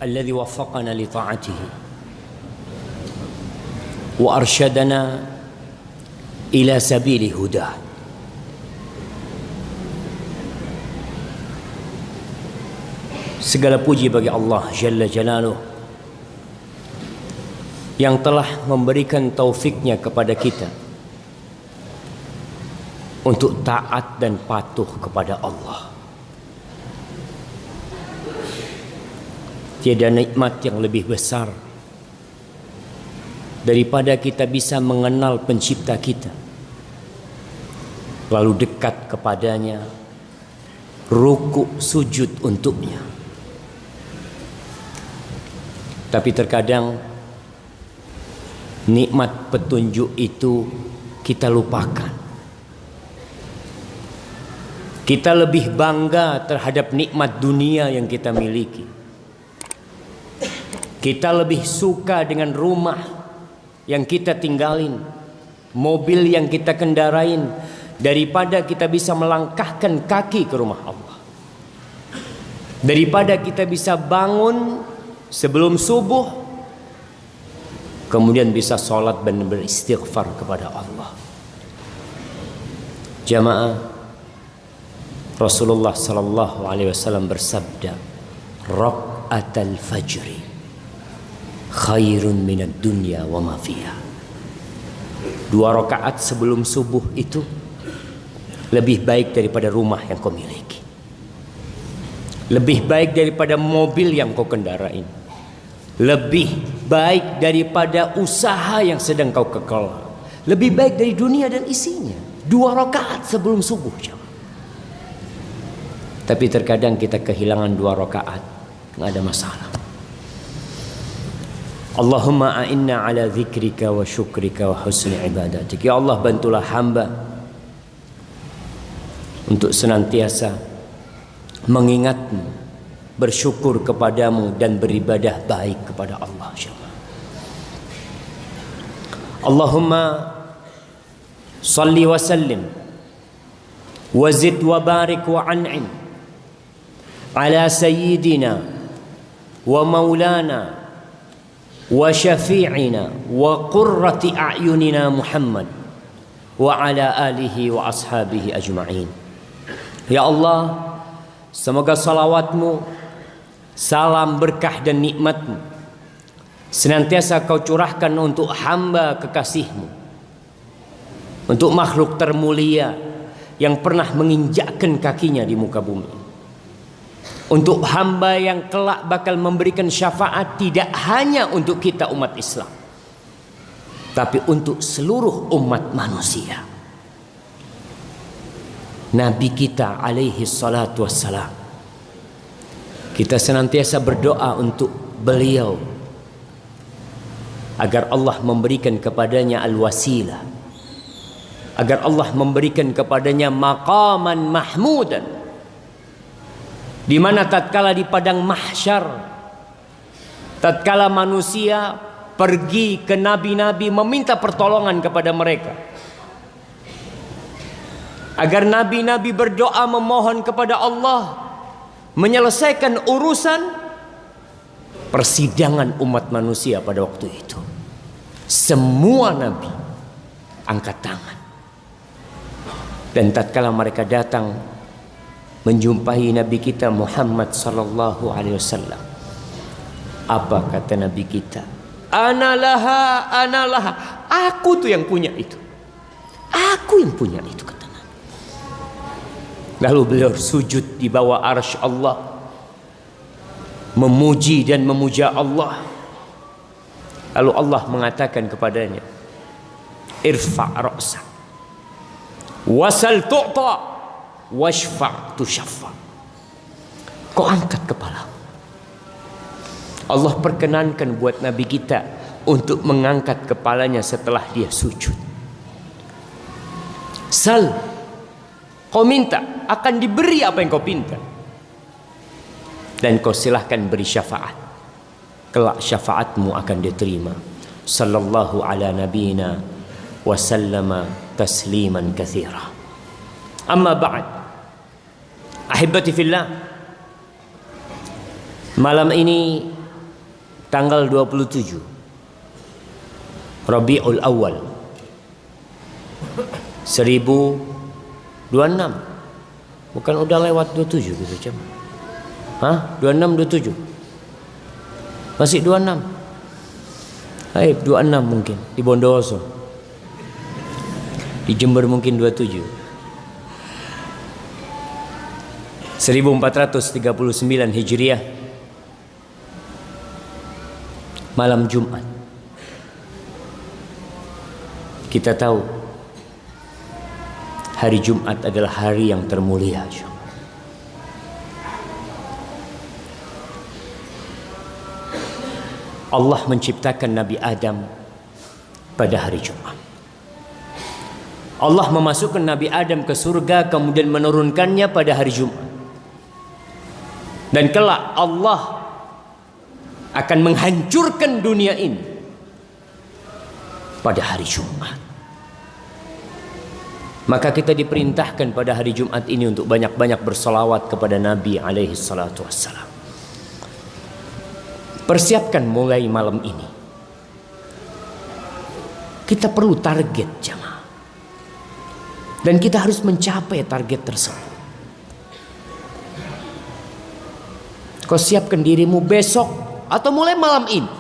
الذي وفقنا لطاعته وأرشدنا إلى سبيل هداه. Segala puji bagi Allah Jalla Jalaluh yang telah memberikan taufiknya kepada kita untuk taat dan patuh kepada Allah. Tiada nikmat yang lebih besar daripada kita bisa mengenal pencipta kita, lalu dekat kepadanya, rukuk sujud untuknya. Tapi terkadang nikmat petunjuk itu kita lupakan. Kita lebih bangga terhadap nikmat dunia yang kita miliki. Kita lebih suka dengan rumah yang kita tinggalin, mobil yang kita kendarain, daripada kita bisa melangkahkan kaki ke rumah Allah. Daripada kita bisa bangun sebelum subuh, kemudian bisa sholat dan beristighfar kepada Allah. Jamaah, Rasulullah sallallahu alaihi wasallam bersabda, "Rak'atul fajri khairun minad dunya wa ma fiha." 2 rakaat sebelum subuh itu lebih baik daripada rumah yang kau miliki, lebih baik daripada mobil yang kau kendarain, lebih baik daripada usaha yang sedang kau kekelola, lebih baik dari dunia dan isinya. 2 rakaat sebelum subuh. Tapi terkadang kita kehilangan 2 rakaat, nggak ada masalah. Allahumma a'inna ala dzikrika wa syukrika wa husni ibadatik. Ya Allah, bantulah hamba untuk senantiasa mengingatmu, bersyukur kepadamu, dan beribadah baik kepada Allah. Allahumma salli wa sallim wa zid wa barik wa an'im ala sayyidina wa maulana wa syafi'ina wa qurrati a'yunina Muhammad wa ala alihi wa ashabihi ajma'in. Ya Allah, semoga salawatmu, salam berkah dan nikmatmu senantiasa kau curahkan untuk hamba kekasihmu, untuk makhluk termulia yang pernah menginjakkan kakinya di muka bumi, untuk hamba yang kelak bakal memberikan syafaat tidak hanya untuk kita umat Islam, tapi untuk seluruh umat manusia. Nabi kita alaihi salatu wassalam, kita senantiasa berdoa untuk beliau agar Allah memberikan kepadanya al-wasilah, agar Allah memberikan kepadanya maqaman mahmudan, di mana tatkala di padang mahsyar, tatkala manusia pergi ke nabi-nabi meminta pertolongan kepada mereka, agar nabi-nabi berdoa memohon kepada Allah menyelesaikan urusan persidangan umat manusia pada waktu itu. Semua nabi angkat tangan, dan tatkala mereka datang menjumpai Nabi kita Muhammad sallallahu alaihi wasallam, apa kata Nabi kita? Ana laha, aku tuh yang punya itu, aku yang punya itu, kata Nabi. Lalu beliau sujud di bawah arsy Allah, memuji dan memuja Allah. Lalu Allah mengatakan kepadanya, irfa' ra'sak wasal tu'ta washfa' tushaffa. Kau angkat kepala. Allah perkenankan buat Nabi kita untuk mengangkat kepalanya setelah dia sujud. Sal, kau minta, akan diberi apa yang kau pinta. Dan kau silahkan beri syafaat, kelak syafaatmu akan diterima. Sallallahu ala nabiyina wa sallama tasliman katsira. Amma ba'd, ahibati fillah, malam ini tanggal 27 Rabiul Awal 1026. Bukan udah lewat 27 gitu jam? 26 27. Masih 26. 26 mungkin di Bondowoso. Di Jember mungkin 27. 1439 Hijriah, malam Jumat. Kita tahu hari Jumat adalah hari yang termulia. Allah menciptakan Nabi Adam pada hari Jumat. Allah memasukkan Nabi Adam ke surga, kemudian menurunkannya pada hari Jumat. Dan kelak Allah akan menghancurkan dunia ini pada hari Jumat. Maka kita diperintahkan pada hari Jumat ini untuk banyak-banyak bersalawat kepada Nabi alaihi salatu wassalam. Persiapkan mulai malam ini. Kita perlu target jamaah. Dan kita harus mencapai target tersebut. Kau siapkan dirimu besok atau mulai malam ini.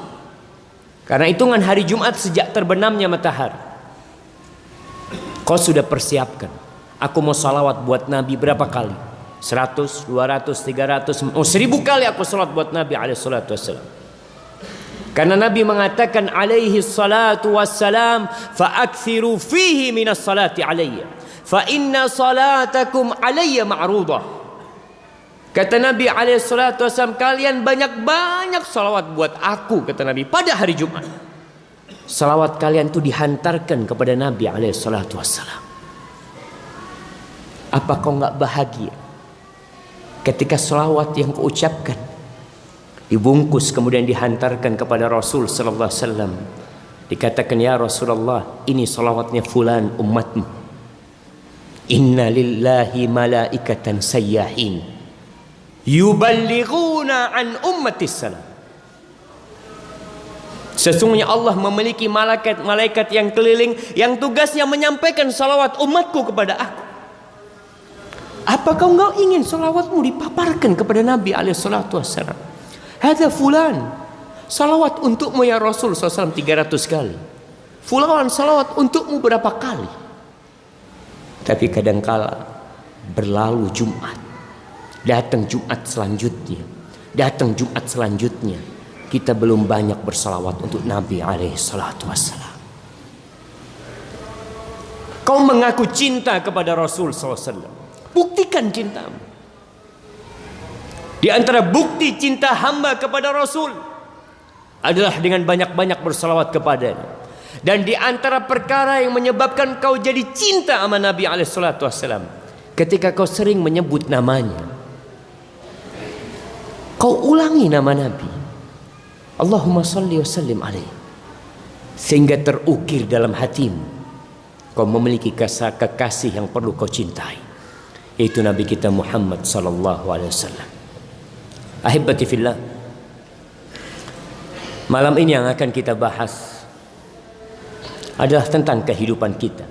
Karena hitungan hari Jumat sejak terbenamnya matahari. Kau sudah persiapkan. Aku mau salawat buat Nabi berapa kali? 100, 200, 300, 1000 kali aku salat buat Nabi alaihi salatu wassalam. Karena Nabi mengatakan alaihi salatu wassalam, fa'akthiru fihi minas salati alayya, fa inna salatakum alayya ma'rudah. Kata Nabi alaihi salatu wassalam, kalian banyak-banyak salawat buat aku, kata Nabi, pada hari Jumat. Salawat kalian itu dihantarkan kepada Nabi alaihi salatu wassalam. Apa kau enggak bahagia ketika salawat yang kau ucapkan dibungkus kemudian dihantarkan kepada Rasul sallallahu alaihi wasallam? Dikatakan, ya Rasulullah, ini salawatnya fulan umatmu. Inna lillahi malaikatan sayyahin yuballighuna an ummatis salam. Sesungguhnya Allah memiliki malaikat yang keliling yang tugasnya menyampaikan salawat umatku kepada aku. Apakah engkau ingin salawatmu dipaparkan kepada Nabi alaihi salatu wassalam? Hadza fulan, salawat untukmu ya Rasul SAW 300 kali. Fulan, salawat untukmu berapa kali? Tapi kadangkala berlalu Jumat, datang Jumat selanjutnya, datang Jumat selanjutnya, kita belum banyak bersalawat untuk Nabi alaihi salatu wassalam. Kau mengaku cinta kepada Rasul SAW, buktikan cintamu. Di antara bukti cinta hamba kepada Rasul adalah dengan banyak-banyak bersalawat kepadanya. Dan di antara perkara yang menyebabkan kau jadi cinta sama Nabi alaihi salatu wassalam, ketika kau sering menyebut namanya, kau ulangi nama Nabi, Allahumma salli wa sallim alaihi, sehingga terukir dalam hatimu kau memiliki kekasih yang perlu kau cintai, yaitu Nabi kita Muhammad sallallahu alaihi wasallam. Ahibati fillah, malam ini yang akan kita bahas adalah tentang kehidupan kita,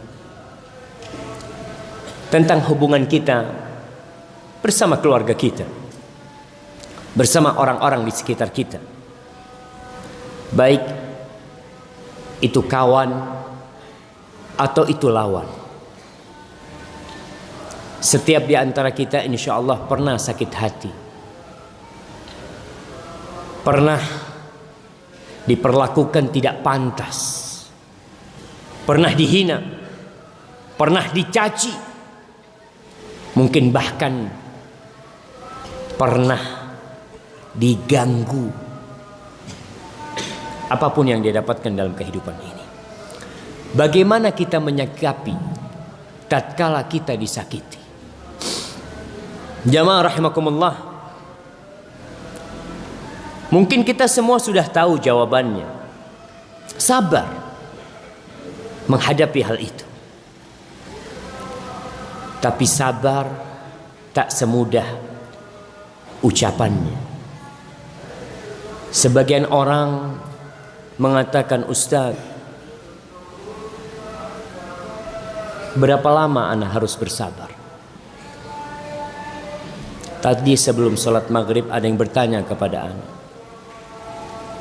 tentang hubungan kita bersama keluarga kita, bersama orang-orang di sekitar kita, baik itu kawan atau itu lawan. Setiap di antara kita insya Allah pernah sakit hati, pernah diperlakukan tidak pantas, pernah dihina, pernah dicaci, mungkin bahkan pernah diganggu. Apapun yang dia dapatkan dalam kehidupan ini, bagaimana kita menyikapi tatkala kita disakiti? Jamaah rahimakumullah, mungkin kita semua sudah tahu jawabannya. Sabar menghadapi hal itu. Tapi sabar tak semudah ucapannya. Sebagian orang mengatakan, Ustaz, berapa lama ana harus bersabar? Tadi sebelum sholat maghrib ada yang bertanya kepada ana.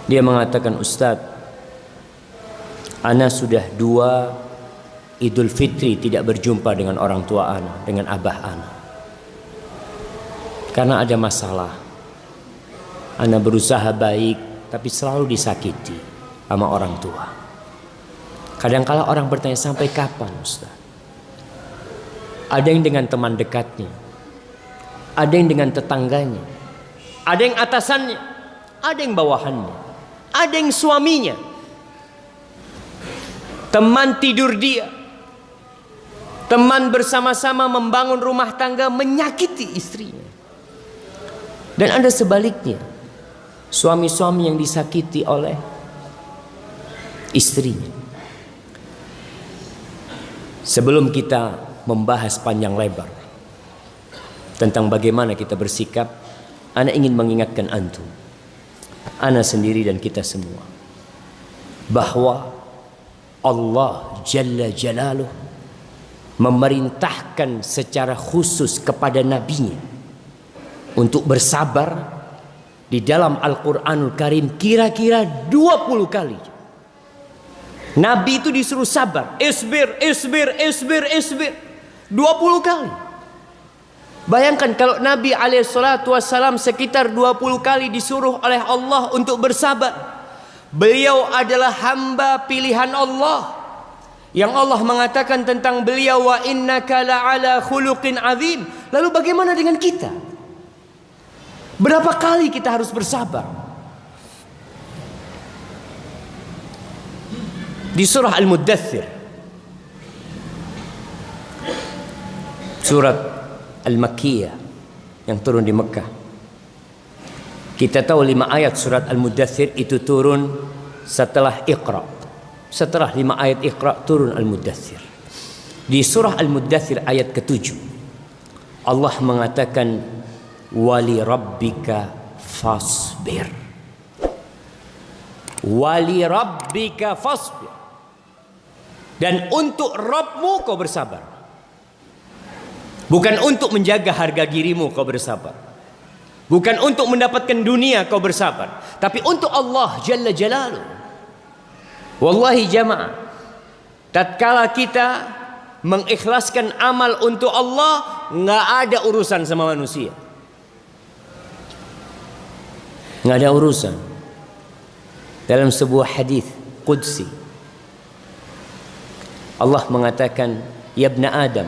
Dia mengatakan, Ustaz, ana sudah 2 Idul Fitri tidak berjumpa dengan orang tua ana, dengan abah ana. Karena ada masalah. Ana berusaha baik, tapi selalu disakiti sama orang tua. Kadang-kala orang bertanya, sampai kapan Ustaz? Ada yang dengan teman dekatnya, ada yang dengan tetangganya, ada yang atasannya, ada yang bawahannya, ada yang suaminya. Teman tidur dia, teman bersama-sama membangun rumah tangga menyakiti istrinya. Dan ada sebaliknya, suami-suami yang disakiti oleh istrinya. Sebelum kita membahas panjang lebar tentang bagaimana kita bersikap, ana ingin mengingatkan antum, ana sendiri dan kita semua, bahwa Allah Jalla Jalaluh memerintahkan secara khusus kepada nabinya untuk bersabar di dalam Al-Quranul Karim kira-kira 20 kali. Nabi itu disuruh sabar, isbir, isbir, isbir, isbir, 20 kali. Bayangkan kalau Nabi SAW sekitar 20 kali disuruh oleh Allah untuk bersabar. Beliau adalah hamba pilihan Allah, yang Allah mengatakan tentang beliau, wa innaka la'ala khuluqin azim. Lalu bagaimana dengan kita? Berapa kali kita harus bersabar? Di surah Al-Muddathir, surat Al-Makkiyah yang turun di Mekah. Kita tahu 5 ayat surat Al-Muddathir itu turun setelah Iqra. Setelah 5 ayat Iqra turun Al-Muddathir. Di surah Al-Muddathir ayat ke-7 Allah mengatakan, wali rabbika fasbir, wali rabbika fasbir, dan untuk Rabbmu kau bersabar. Bukan untuk menjaga harga dirimu kau bersabar, bukan untuk mendapatkan dunia kau bersabar, tapi untuk Allah Jalla Jalaluh. Wallahi jamaah, tatkala kita mengikhlaskan amal untuk Allah, nggak ada urusan sama manusia. Nggak ada urusan. Dalam sebuah hadis qudsi Allah mengatakan, ya ibna Adam,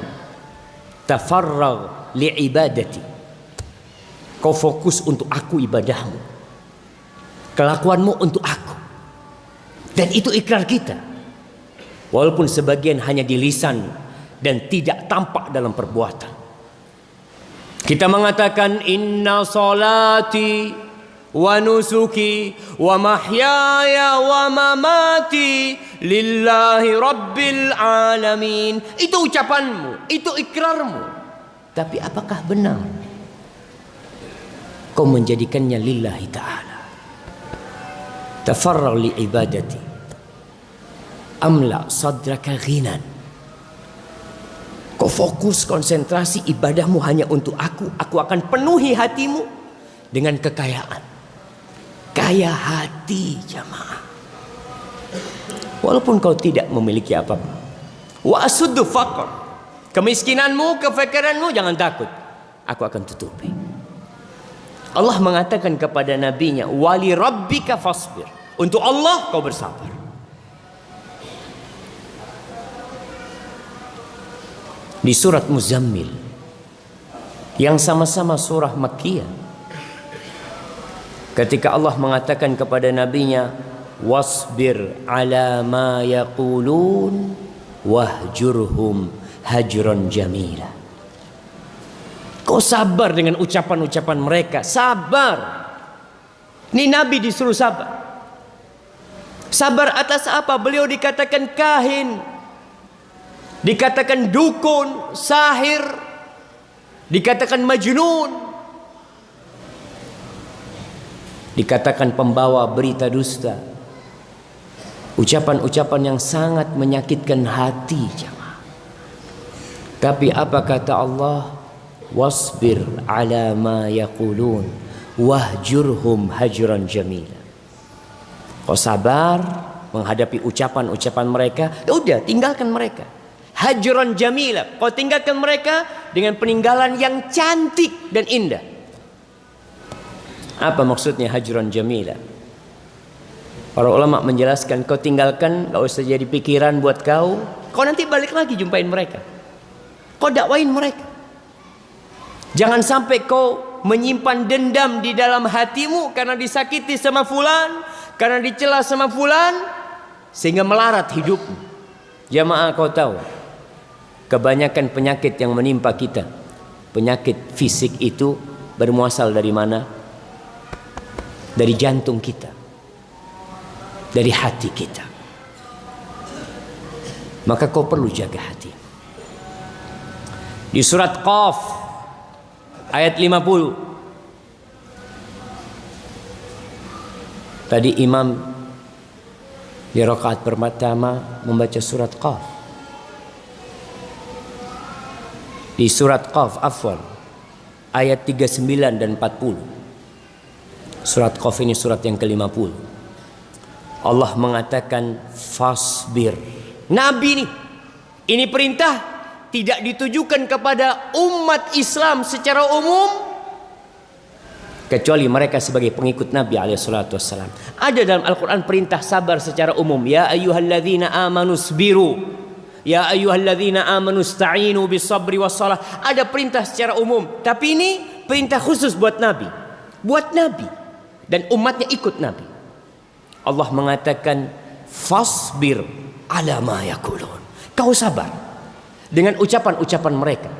tafarragh li'ibadati. Kau fokus untuk aku ibadahmu, kelakuanmu untuk aku. Dan itu ikrar kita, walaupun sebagian hanya di lisan dan tidak tampak dalam perbuatan. Kita mengatakan, inna salati wa nusuki wa mahyaya wa mamati lillahi rabbil alamin. Itu ucapanmu, itu ikrarmu. Tapi apakah benar kau menjadikannya lillahi ta'ala? Tafarragh li ibadati amla sadraka ghinan. Kau fokus, konsentrasi ibadahmu hanya untuk aku akan penuhi hatimu dengan kekayaan. Kaya hati jamaah, walaupun kau tidak memiliki apa-apa. Wa asuddu faqr, kemiskinanmu, kefakiranmu jangan takut, aku akan tutupi. Allah mengatakan kepada nabinya, wali rabbika fasbir, untuk Allah kau bersabar. Di surat Muzammil yang sama-sama surah Makkiyah, ketika Allah mengatakan kepada nabinya, wasbir ala ma yaqulun wahjurhum hajran jamila. Kau sabar dengan ucapan-ucapan mereka, sabar. Ini Nabi disuruh sabar. Sabar atas apa? Beliau dikatakan kahin, dikatakan dukun, sahir, dikatakan majnun. dikatakan pembawa berita dusta, ucapan-ucapan yang sangat menyakitkan hati jemaah. Tapi apa kata Allah? Wasbir ala ma yaqulun wahjurhum hajran jamila. Kau sabar menghadapi ucapan-ucapan mereka, ya udah tinggalkan mereka. Hajran jamila, kau tinggalkan mereka dengan peninggalan yang cantik dan indah. Apa maksudnya hajran jamila? Para ulama menjelaskan, kau tinggalkan, gak usah jadi pikiran buat kau nanti balik lagi jumpain mereka. Kau dakwain mereka. Jangan sampai kau menyimpan dendam di dalam hatimu karena disakiti sama fulan, karena dicela sama fulan, sehingga melarat hidupmu. Jamaah, kau tahu, kebanyakan penyakit yang menimpa kita, penyakit fisik itu bermuasal dari mana? Dari jantung kita, dari hati kita. Maka kau perlu jaga hati. Di surat Qaf ayat 50, tadi imam di rakaat pertama membaca surat Qaf. Di surat Qaf ayat 39 dan 40. Surat Qaf ini surat yang ke-50. Allah mengatakan fasbir. Nabi ini perintah tidak ditujukan kepada umat Islam secara umum, kecuali mereka sebagai pengikut Nabi SAW. Ada dalam Al-Quran perintah sabar secara umum. Ya ayyuhalladzina amanu sbiru, ya ayyuhalladzina amanu sta'inu bisabri wassalah. Ada perintah secara umum, tapi ini perintah khusus buat Nabi. Buat Nabi dan umatnya ikut Nabi. Allah mengatakan fasbir ala ma yakulun. Kau sabar dengan ucapan-ucapan mereka.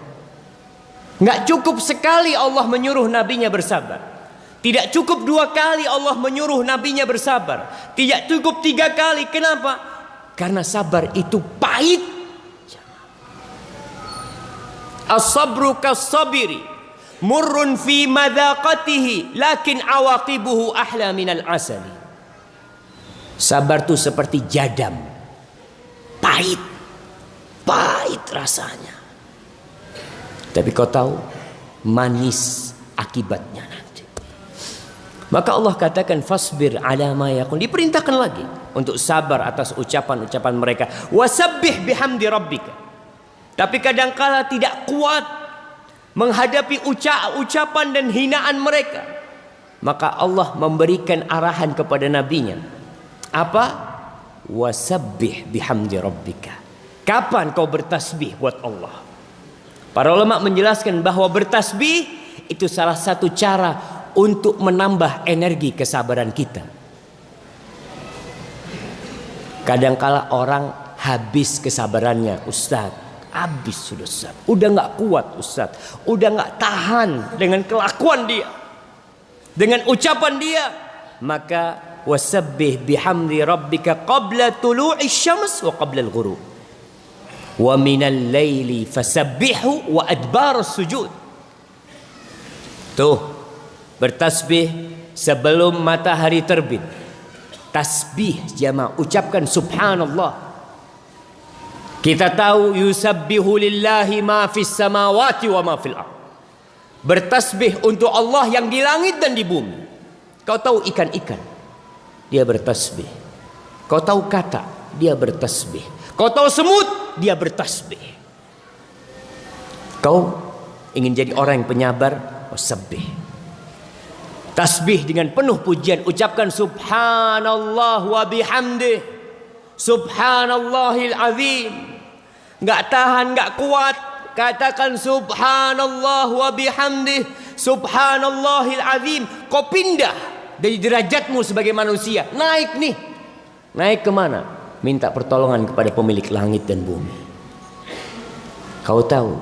Nggak cukup sekali Allah menyuruh nabinya bersabar. Tidak cukup 2 kali Allah menyuruh nabinya bersabar. Tidak cukup 3 kali. Kenapa? Karena sabar itu pahit. As-sabru kas-sabiri murrun fi madaqatihi lakin awaqibuhu ahla minal asali. Sabar itu seperti jadam, pahit rasanya. Tapi kau tahu manis akibatnya nanti. Maka Allah katakan fasbir ala ma yaqul. Diperintahkan lagi untuk sabar atas ucapan-ucapan mereka. Wasabbih bihamdi rabbika. Tapi kadangkala tidak kuat menghadapi ucapan dan hinaan mereka. Maka Allah memberikan arahan kepada nabinya. Apa? Wasabbih bihamdi rabbika. Kapan kau bertasbih buat Allah? Para ulama menjelaskan bahwa bertasbih itu salah satu cara untuk menambah energi kesabaran kita. Kadangkala orang habis kesabarannya, Ustaz. Habis sudah Ustaz. Udah gak kuat Ustaz. Udah gak tahan dengan kelakuan dia, dengan ucapan dia. Maka wasabbih bihamdi rabbika qabla tulu'i syams wa qabla al-ghurub. Wa minal laili fasabbihu wa adbarus sujud. Tuh, bertasbih sebelum matahari terbit. Tasbih jamaah, ucapkan subhanallah. Kita tahu yusabbihu lillahi ma fis samawati wa ma fil ardh. Bertasbih untuk Allah yang di langit dan di bumi. Kau tahu ikan-ikan, dia bertasbih. Kau tahu kata, dia bertasbih. Kau tahu semut, dia bertasbih. Kau ingin jadi orang yang penyabar, wasabbih. Tasbih dengan penuh pujian, ucapkan subhanallah wa bihamdih, subhanallahil azim. Enggak tahan, enggak kuat, katakan subhanallah wa bihamdih, subhanallahil azim. Kau pindah dari derajatmu sebagai manusia, naik nih. Naik kemana? Minta pertolongan kepada pemilik langit dan bumi. Kau tahu,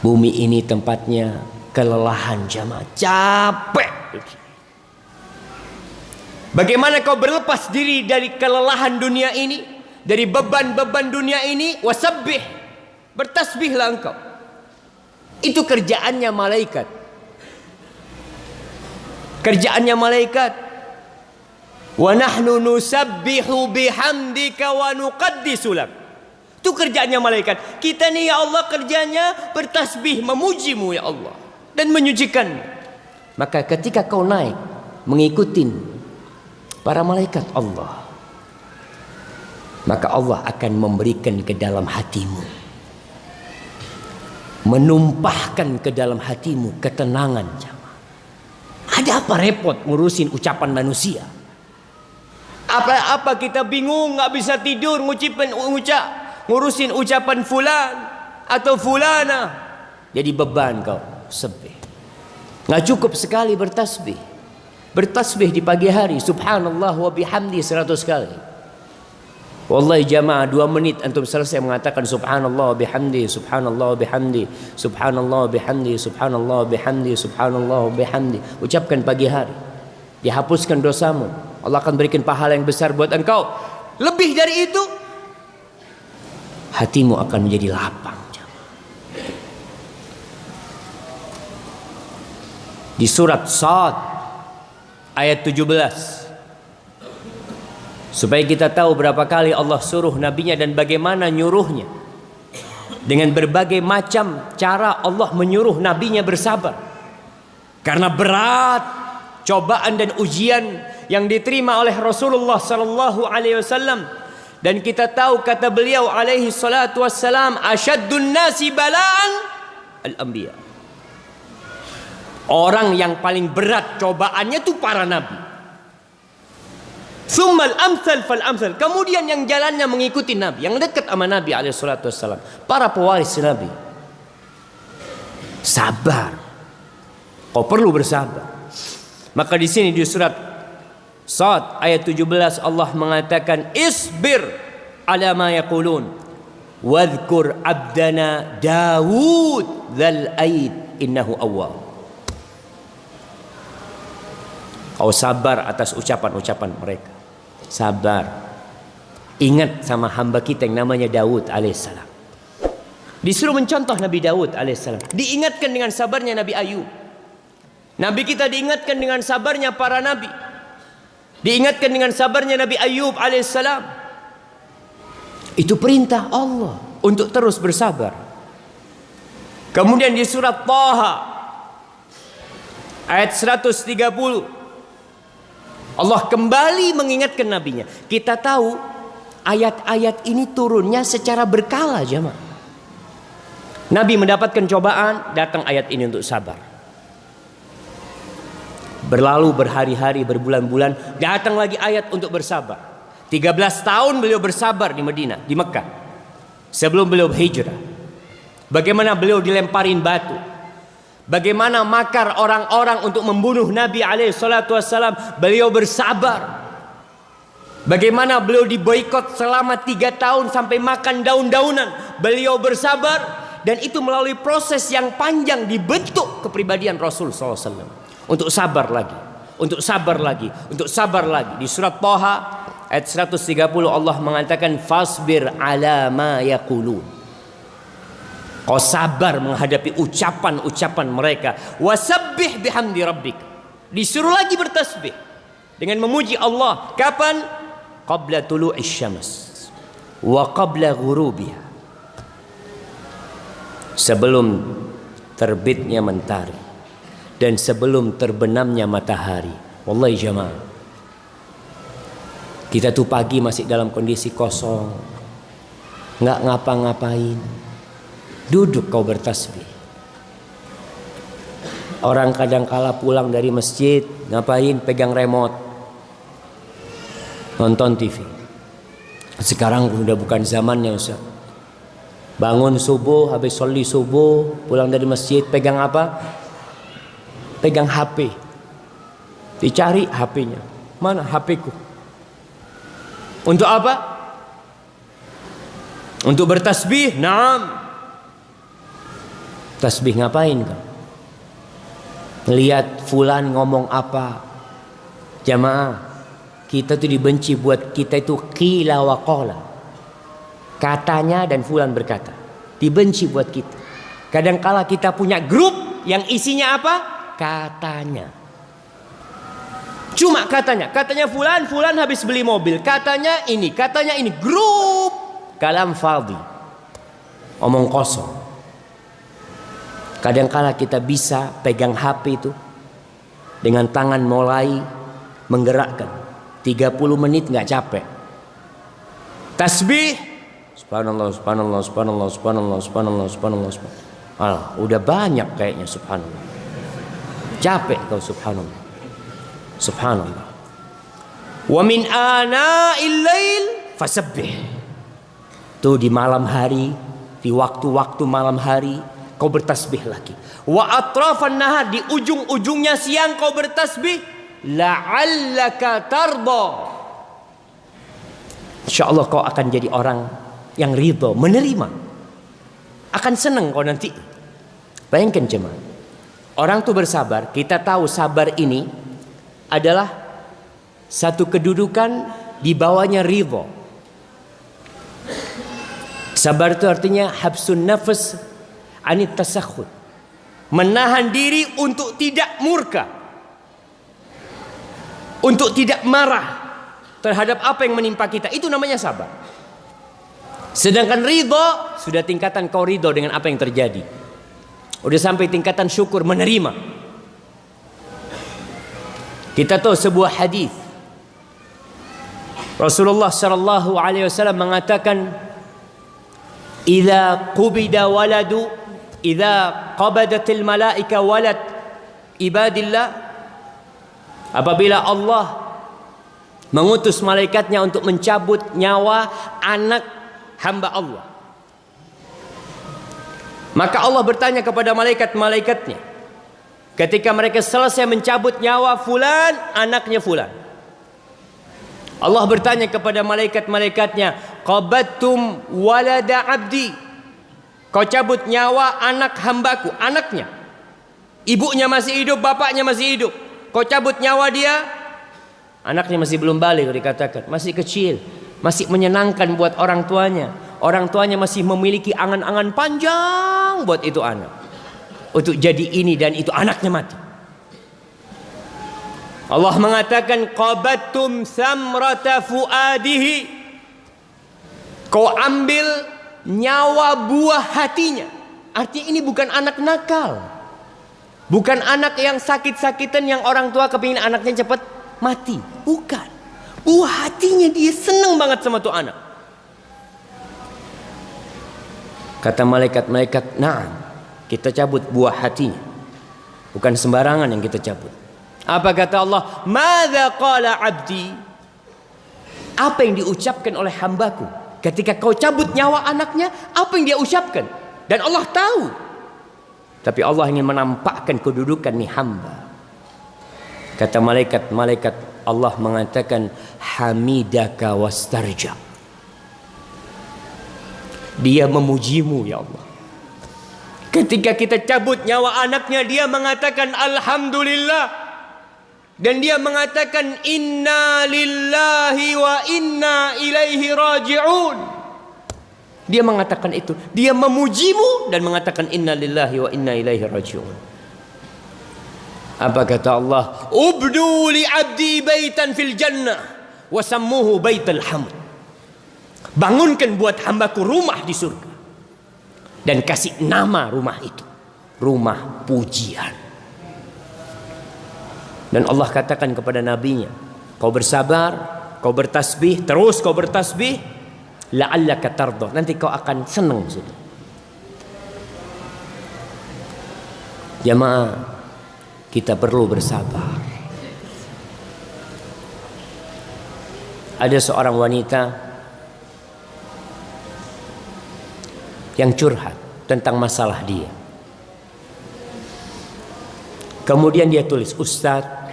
bumi ini tempatnya kelelahan jamaah, capek. Bagaimana kau berlepas diri dari kelelahan dunia ini, dari beban-beban dunia ini? Wasabbih, bertasbihlah engkau. Itu kerjaannya malaikat. Kerjaannya malaikat. Wa nahnu nusabbihu bihamdika wa nuqaddisu lak. Itu kerjaannya malaikat. Kita nih ya Allah kerjanya bertasbih, memujimu ya Allah, dan menyucikan. Maka ketika kau naik mengikuti para malaikat Allah, maka Allah akan memberikan ke dalam hatimu, menumpahkan ke dalam hatimu ketenangan. Ada apa repot ngurusin ucapan manusia? Apa kita bingung nggak bisa tidur ngurusin ucapan fulan atau fulana? Jadi beban kau sebih. Nggak cukup sekali bertasbih. Bertasbih di pagi hari subhanallah wa bihamdi 100 kali. Wallahi jamaah 2 menit antum selesai mengatakan subhanallah wa bihamdi, subhanallah wa bihamdi, subhanallah wa bihamdi, subhanallah wa bihamdi, subhanallah wa bihamdi. Ucapkan pagi hari. Dihapuskan dosamu. Allah akan berikan pahala yang besar buat engkau. Lebih dari itu, hatimu akan menjadi lapang. Di surat Shad ayat 17, supaya kita tahu berapa kali Allah suruh nabinya dan bagaimana nyuruhnya. Dengan berbagai macam cara Allah menyuruh nabinya bersabar. Karena berat cobaan dan ujian yang diterima oleh Rasulullah sallallahu alaihi wasallam, dan kita tahu kata beliau alaihi salatu wassalam, asyaddun nasi bala'an al-anbiya. Orang yang paling berat cobaannya itu para nabi. Tsummal amsal fal amsal. Kemudian yang jalannya mengikuti nabi, yang dekat sama nabi alaihi salatu wassalam, para pewaris nabi. Sabar. Kau perlu bersabar. Maka di sini di surat Shad ayat 17 Allah mengatakan isbir ala ma yaqulun wadhkur abdana Daud dzal aid innahu awwab. Kau sabar atas ucapan-ucapan mereka. Sabar. Ingat sama hamba kita yang namanya Daud alaihissalam. Disuruh mencontoh Nabi Daud alaihissalam. Diingatkan dengan sabarnya Nabi Ayub. Nabi kita diingatkan dengan sabarnya para nabi. Diingatkan dengan sabarnya Nabi Ayub alaihissalam. Itu perintah Allah untuk terus bersabar. Kemudian di surat Thaha ayat 130 Allah kembali mengingatkan nabinya. Kita tahu ayat-ayat ini turunnya secara berkala jemaah. Nabi mendapatkan cobaan, datang ayat ini untuk sabar. Berlalu berhari-hari, berbulan-bulan, datang lagi ayat untuk bersabar. 13 tahun beliau bersabar di Madinah, di Mekah, sebelum beliau hijrah. Bagaimana beliau dilemparin batu, bagaimana makar orang-orang untuk membunuh Nabi SAW, beliau bersabar. Bagaimana beliau diboikot selama 3 tahun sampai makan daun-daunan, beliau bersabar. Dan itu melalui proses yang panjang dibentuk kepribadian Rasul SAW. Untuk sabar lagi, untuk sabar lagi, untuk sabar lagi. Di surat Thaha ayat 130 Allah mengatakan fasbir ala ma yaqulun. Kau sabar menghadapi ucapan-ucapan mereka. Wasabbih bihamdi rabbik. Disuruh lagi bertasbih dengan memuji Allah. Kapan? Qabla tulu'is syams wa qabla ghurubiha. Sebelum terbitnya mentari dan sebelum terbenamnya matahari. Wallahi jamaah, kita tuh pagi masih dalam kondisi kosong, nggak ngapa-ngapain, duduk kau bertasbih. Orang kadang kala pulang dari masjid, ngapain? Pegang remote, nonton TV. Sekarang udah bukan zamannya Ustaz. Bangun subuh, habis sholli subuh, pulang dari masjid, pegang apa? Pegang HP. Dicari HP-nya. Mana HP-ku? Untuk apa? Untuk bertasbih? Naam. Tasbih ngapain kau? Lihat fulan ngomong apa? Jamaah, kita tuh dibenci buat kita itu qila wa qala. Katanya dan fulan berkata. Dibenci buat kita. Kadangkala kita punya grup yang isinya apa? Katanya. Cuma katanya fulan habis beli mobil, katanya ini, grup kalam fadhi, omong kosong. Kadangkala kita bisa pegang HP itu dengan tangan mulai menggerakkan 30 menit nggak capek. Tasbih, subhanallah, subhanallah, subhanallah, subhanallah, subhanallah, subhanallah, subhanallah. Alah, udah banyak kayaknya subhanallah. Capek kau subhanallah. Subhanallah. Wa min ana'il lail fasabbih. Tuh di malam hari, di waktu-waktu malam hari kau bertasbih lagi. Wa atrafan nahar, di ujung-ujungnya siang kau bertasbih. La'allaka tarda. Insyaallah kau akan jadi orang yang ridho, menerima. Akan senang kau nanti. Bayangkan jemaah. Orang tuh bersabar, kita tahu sabar ini adalah satu kedudukan di bawahnya ridho. Sabar itu artinya habsun nafas anit tasakhut. Menahan diri untuk tidak murka, untuk tidak marah terhadap apa yang menimpa kita. Itu namanya sabar. Sedangkan ridho sudah tingkatan kau ridho dengan apa yang terjadi. Udah sampai tingkatan syukur, menerima. Kita tahu sebuah hadis Rasulullah sallallahu alaihi wasallam mengatakan, "Idza qubida waladu, idza qabadatil malaika walad ibadillah." Apabila Allah mengutus malaikatnya untuk mencabut nyawa anak hamba Allah, maka Allah bertanya kepada malaikat-malaikatnya ketika mereka selesai mencabut nyawa fulan, anaknya fulan. Allah bertanya kepada malaikat-malaikatnya, "Qabattum walada abdi." Kau cabut nyawa anak hambaku, anaknya. Ibunya masih hidup, bapaknya masih hidup. Kau cabut nyawa dia, anaknya masih belum balik dikatakan, masih kecil, masih menyenangkan buat orang tuanya. Orang tuanya masih memiliki angan-angan panjang buat itu anak. Untuk jadi ini dan itu, anaknya mati. Allah mengatakan, qabattum samrata fuadihi. Kau ambil nyawa buah hatinya. Artinya ini bukan anak nakal, bukan anak yang sakit-sakitan yang orang tua kepingin anaknya cepat mati. Bukan. Buah hatinya dia senang banget sama tuh anak. Kata malaikat-malaikat, "Na'am, kita cabut buah hatinya." Bukan sembarangan yang kita cabut. Apa kata Allah? "Madza qala 'abdi?" Apa yang diucapkan oleh hambaku ketika kau cabut nyawa anaknya? Apa yang dia ucapkan? Dan Allah tahu. Tapi Allah ingin menampakkan kedudukan nih hamba. Kata malaikat-malaikat, Allah mengatakan, "Hamidaka wastarja." Dia memujimu ya Allah. Ketika kita cabut nyawa anaknya, dia mengatakan alhamdulillah. Dan dia mengatakan inna lillahi wa inna ilaihi raji'un. Dia mengatakan itu. Dia memujimu dan mengatakan inna lillahi wa inna ilaihi raji'un. Apa kata Allah? Ubdu li abdi baitan fil jannah wa sammuhu baital hamd. Bangunkan buat hambaku rumah di surga. Dan kasih nama rumah itu rumah pujian. Dan Allah katakan kepada nabinya, kau bersabar, kau bertasbih, terus kau bertasbih, la'allaka tarda, nanti kau akan senang sudah. Jamaah, kita perlu bersabar. Ada seorang wanita yang curhat tentang masalah dia. Kemudian dia tulis, "Ustaz,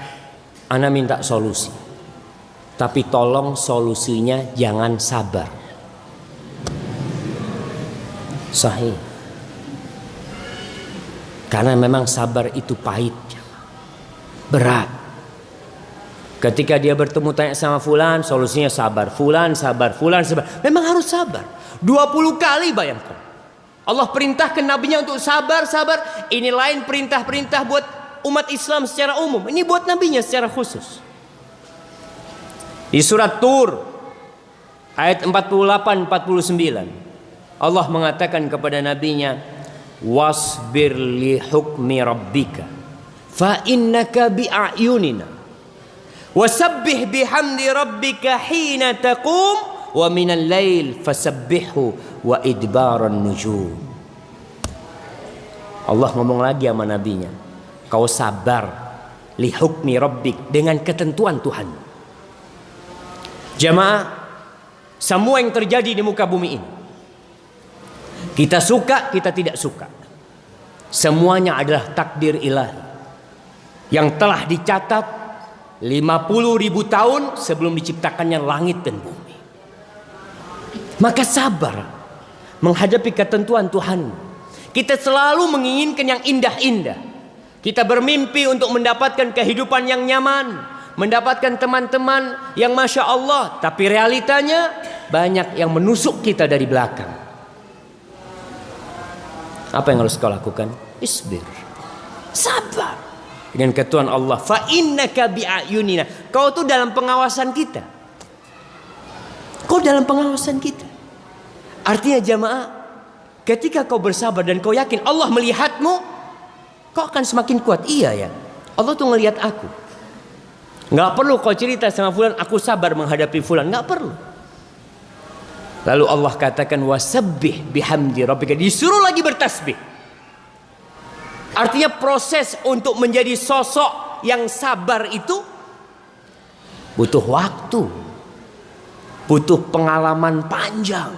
ana minta solusi. Tapi tolong solusinya jangan sabar." Sahih. Karena memang sabar itu pahit, berat. Ketika dia bertemu tanya sama fulan, solusinya sabar. Fulan sabar, fulan sabar. Memang harus sabar. 20 kali bayangkan. Allah perintahkan nabinya untuk sabar. Ini lain perintah-perintah buat umat Islam secara umum. Ini buat nabinya secara khusus. Di surat Tur ayat 48-49 Allah mengatakan kepada nabinya, wasbir li hukmi rabbika fa innaka bi'ayunina wasabbih bihamdi rabbika hina taqum wa minal lail fasabbihu wa idbaran nujum. Allah ngomong lagi sama nabinya, kau sabar li hukmi rabbik, dengan ketentuan Tuhan. Jamaah, semua yang terjadi di muka bumi ini, kita suka, kita tidak suka, semuanya adalah takdir ilahi yang telah dicatat 50.000 tahun sebelum diciptakannya langit dan bumi. Maka sabar menghadapi ketentuan Tuhan. Kita selalu menginginkan yang indah-indah. Kita bermimpi untuk mendapatkan kehidupan yang nyaman, mendapatkan teman-teman yang Masya Allah. Tapi realitanya banyak yang menusuk kita dari belakang. Apa yang harus kau lakukan? Isbir, sabar dengan ketentuan Allah. Fa innaka bi'ayunina, kau tuh dalam pengawasan kita. Kau dalam pengawasan kita. Artinya jamaah, ketika kau bersabar dan kau yakin Allah melihatmu, kau akan semakin kuat. Iya ya, Allah tuh ngelihat aku. Nggak perlu kau cerita sama fulan, aku sabar menghadapi fulan, nggak perlu. Lalu Allah katakan wasabbih bihamdi rabbika, disuruh lagi bertasbih. Artinya proses untuk menjadi sosok yang sabar itu butuh waktu, butuh pengalaman panjang,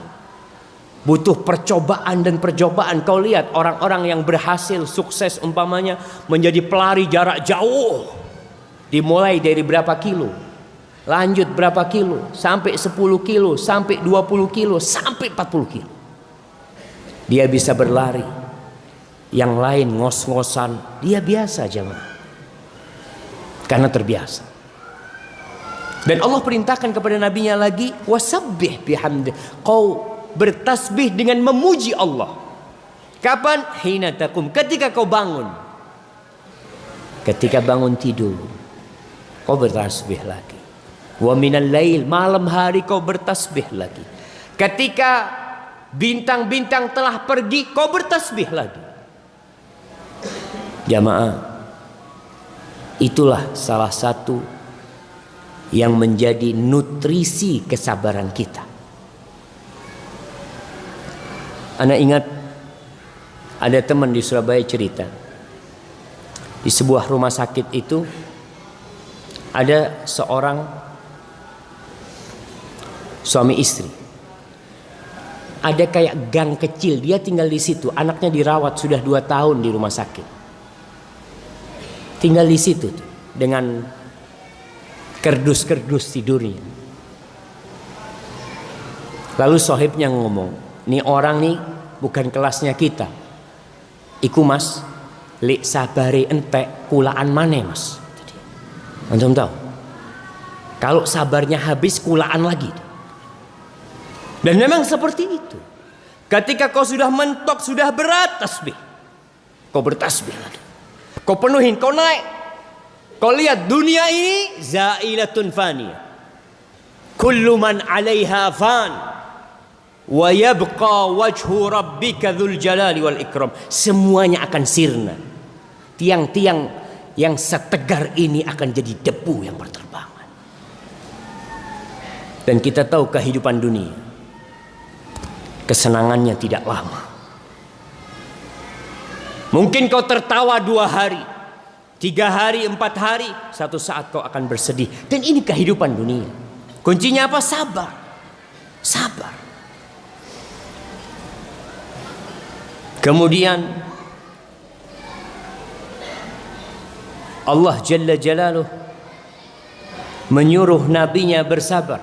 butuh percobaan dan percobaan. Kau lihat orang-orang yang berhasil sukses umpamanya menjadi pelari jarak jauh, dimulai dari berapa kilo, lanjut berapa kilo, sampai 10 kilo, sampai 20 kilo, sampai 40 kilo. Dia bisa berlari, yang lain ngos-ngosan, dia biasa jemaah, karena terbiasa. Dan Allah perintahkan kepada nabinya lagi, wasabbih bihamdi, kau bertasbih dengan memuji Allah. Kapan? Hina taqum, ketika kau bangun. Ketika bangun tidur, kau bertasbih lagi. Wa minal lail, malam hari kau bertasbih lagi. Ketika bintang-bintang telah pergi, kau bertasbih lagi. Jamaah, itulah salah satu yang menjadi nutrisi kesabaran kita. Ana ingat ada teman di Surabaya cerita, di sebuah rumah sakit itu ada seorang suami istri. Ada kayak gang kecil, dia tinggal di situ. Anaknya dirawat sudah 2 tahun di rumah sakit. Tinggal di situ dengan kerdus-kerdus tidurnya. Lalu sohibnya ngomong, nih orang nih bukan kelasnya kita. Iku mas, li sabari entek kulaan mane mas. Antum tahu? Kalau sabarnya habis, kulaan lagi. Dan memang seperti itu. Ketika kau sudah mentok, sudah berat tasbih, kau bertasbih lagi. Kau penuhin, kau naik. Kau lihat dunia ini zailatun faniyah. Kullu man 'alaiha fan wa yabqa wajhu rabbika dzul jalali wal ikram. Semuanya akan sirna. Tiang-tiang yang setegar ini akan jadi debu yang berterbangan. Dan kita tahu kehidupan dunia, kesenangannya tidak lama. Mungkin kau tertawa 2 hari, 3 hari, 4 hari, satu saat kau akan bersedih. Dan ini kehidupan dunia. Kuncinya apa? Sabar. Sabar. Kemudian Allah Jalla Jalaluh menyuruh nabinya bersabar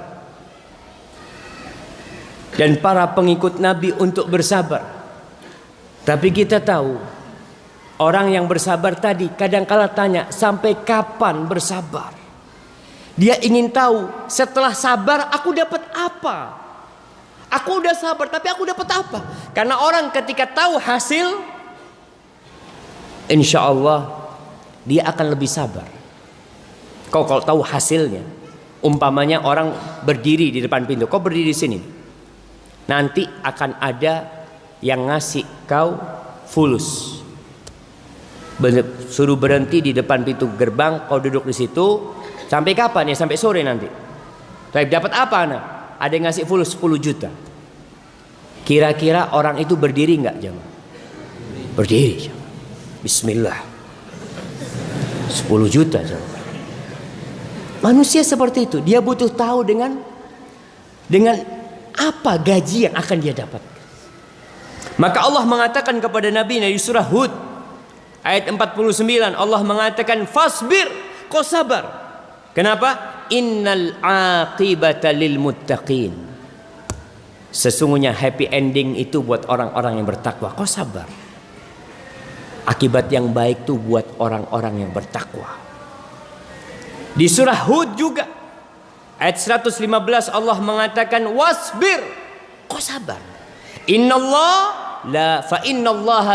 dan para pengikut Nabi untuk bersabar. Tapi kita tahu orang yang bersabar tadi kadang-kala tanya, sampai kapan bersabar? Dia ingin tahu, setelah sabar aku dapat apa? Aku udah sabar tapi aku dapat apa? Karena orang ketika tahu hasil, insya Allah dia akan lebih sabar. Kau kalau tahu hasilnya, Umpamanya orang berdiri di depan pintu, kau berdiri di sini. Nanti akan ada yang ngasih kau fulus. Suruh berhenti di depan pintu gerbang, kau duduk di situ. Sampai kapan ya? Sampai sore nanti. Tapi dapat apa anak? Ada yang ngasih fulus 10 juta. Kira-kira orang itu berdiri nggak jemaah? Berdiri. Bismillah. 10 juta jemaah. Manusia seperti itu, dia butuh tahu dengan apa gaji yang akan dia dapat. Maka Allah mengatakan kepada Nabi di surah Hud ayat 49, Allah mengatakan fasbir, kau sabar. Kenapa? Innal aqibata lil muttaqin. Sesungguhnya happy ending itu buat orang-orang yang bertakwa. Kau sabar. Akibat yang baik itu buat orang-orang yang bertakwa. Di surah Hud juga ayat 115 Allah mengatakan wasbir, kau sabar. Innallaha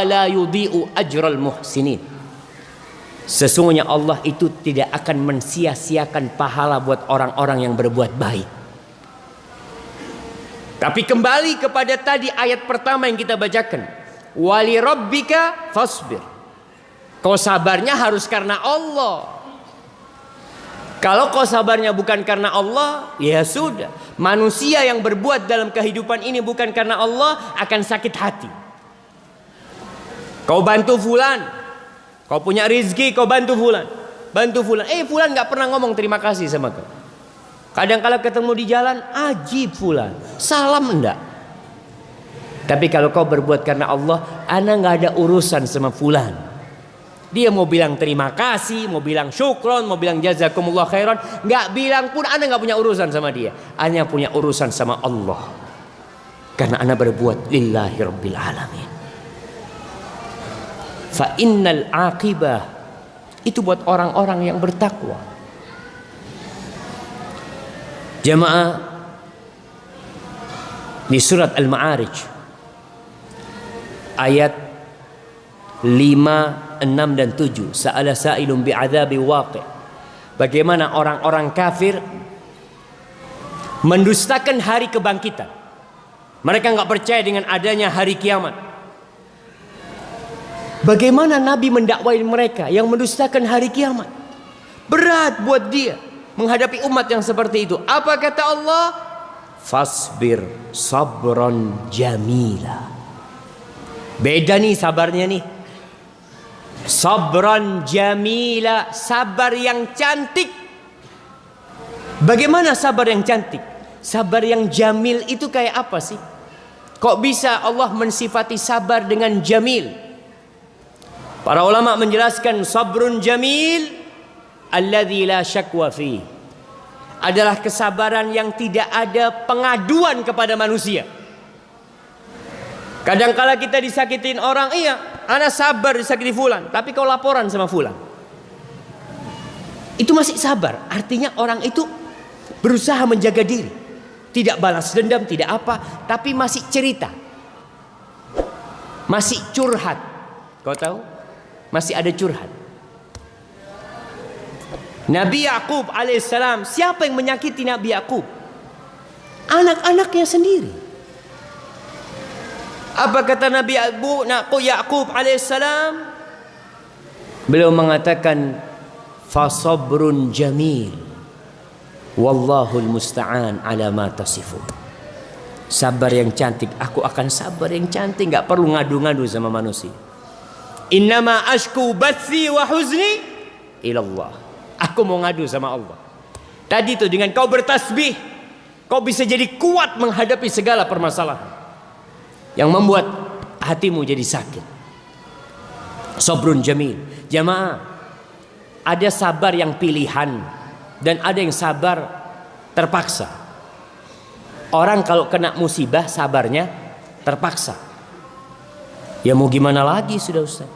la yudhi'u ajral muhsinin. Sesungguhnya Allah itu tidak akan mensia-siakan pahala buat orang-orang yang berbuat baik. Tapi kembali kepada tadi ayat pertama yang kita bacakan, wali rabbika fasbir. Kau sabarnya harus karena Allah. Kalau kau sabarnya bukan karena Allah, ya sudah. Manusia yang berbuat dalam kehidupan ini bukan karena Allah akan sakit hati. Kau bantu fulan, kau punya rezeki, kau bantu fulan, fulan nggak pernah ngomong terima kasih sama kau. Kadang-kala ketemu di jalan, ajib fulan, salam enggak. Tapi kalau kau berbuat karena Allah, ana nggak ada urusan sama fulan. Dia mau bilang terima kasih, mau bilang syukron, mau bilang jazakumullah khairan, nggak bilang pun ana nggak punya urusan sama dia. Ana punya urusan sama Allah. Karena ana berbuat lillahi rabbil alamin. Fa innal aqibah itu buat orang-orang yang bertakwa. Jamaah, di surat Al-Ma'arij ayat 5, 6 dan 7, sa'ala sa'ilun bi'adzabi waqi'. Bagaimana orang-orang kafir mendustakan hari kebangkitan. Mereka enggak percaya dengan adanya hari kiamat. Bagaimana Nabi mendakwai mereka yang mendustakan hari kiamat? Berat buat dia menghadapi umat yang seperti itu. Apa kata Allah? Fasbir sabran jamila. Beda nih sabarnya nih. Sabran jamila, sabar yang cantik. Bagaimana sabar yang cantik? Sabar yang jamil itu kayak apa sih? Kok bisa Allah mensifati sabar dengan jamil? Para ulama menjelaskan sabrun jamil alladzi la syakwa fi, adalah kesabaran yang tidak ada pengaduan kepada manusia. Kadangkala kita disakitin orang, iya, ana sabar disakiti fulan, tapi kau laporan sama fulan. Itu masih sabar, artinya orang itu berusaha menjaga diri, tidak balas dendam, tidak apa, tapi masih cerita, masih curhat. Kau tahu? Masih ada curhat. Nabi Yakub alaihissalam, siapa yang menyakiti Nabi Yakub? Anak-anaknya sendiri. Apa kata Nabi Yakub alaihissalam? Beliau mengatakan fasabrun jamil wallahul musta'an ala ma tasifun. Sabar yang cantik, aku akan sabar yang cantik, enggak perlu ngadu-ngadu sama manusia. Innama ashku bathi wa huzni ilallah. Aku mau ngadu sama Allah. Tadi itu dengan kau bertasbih, kau bisa jadi kuat menghadapi segala permasalahan yang membuat hatimu jadi sakit. Sabrun jamil. Jamaah, ada sabar yang pilihan dan ada yang sabar terpaksa. Orang kalau kena musibah sabarnya terpaksa. Ya mau gimana lagi sudah Ustaz.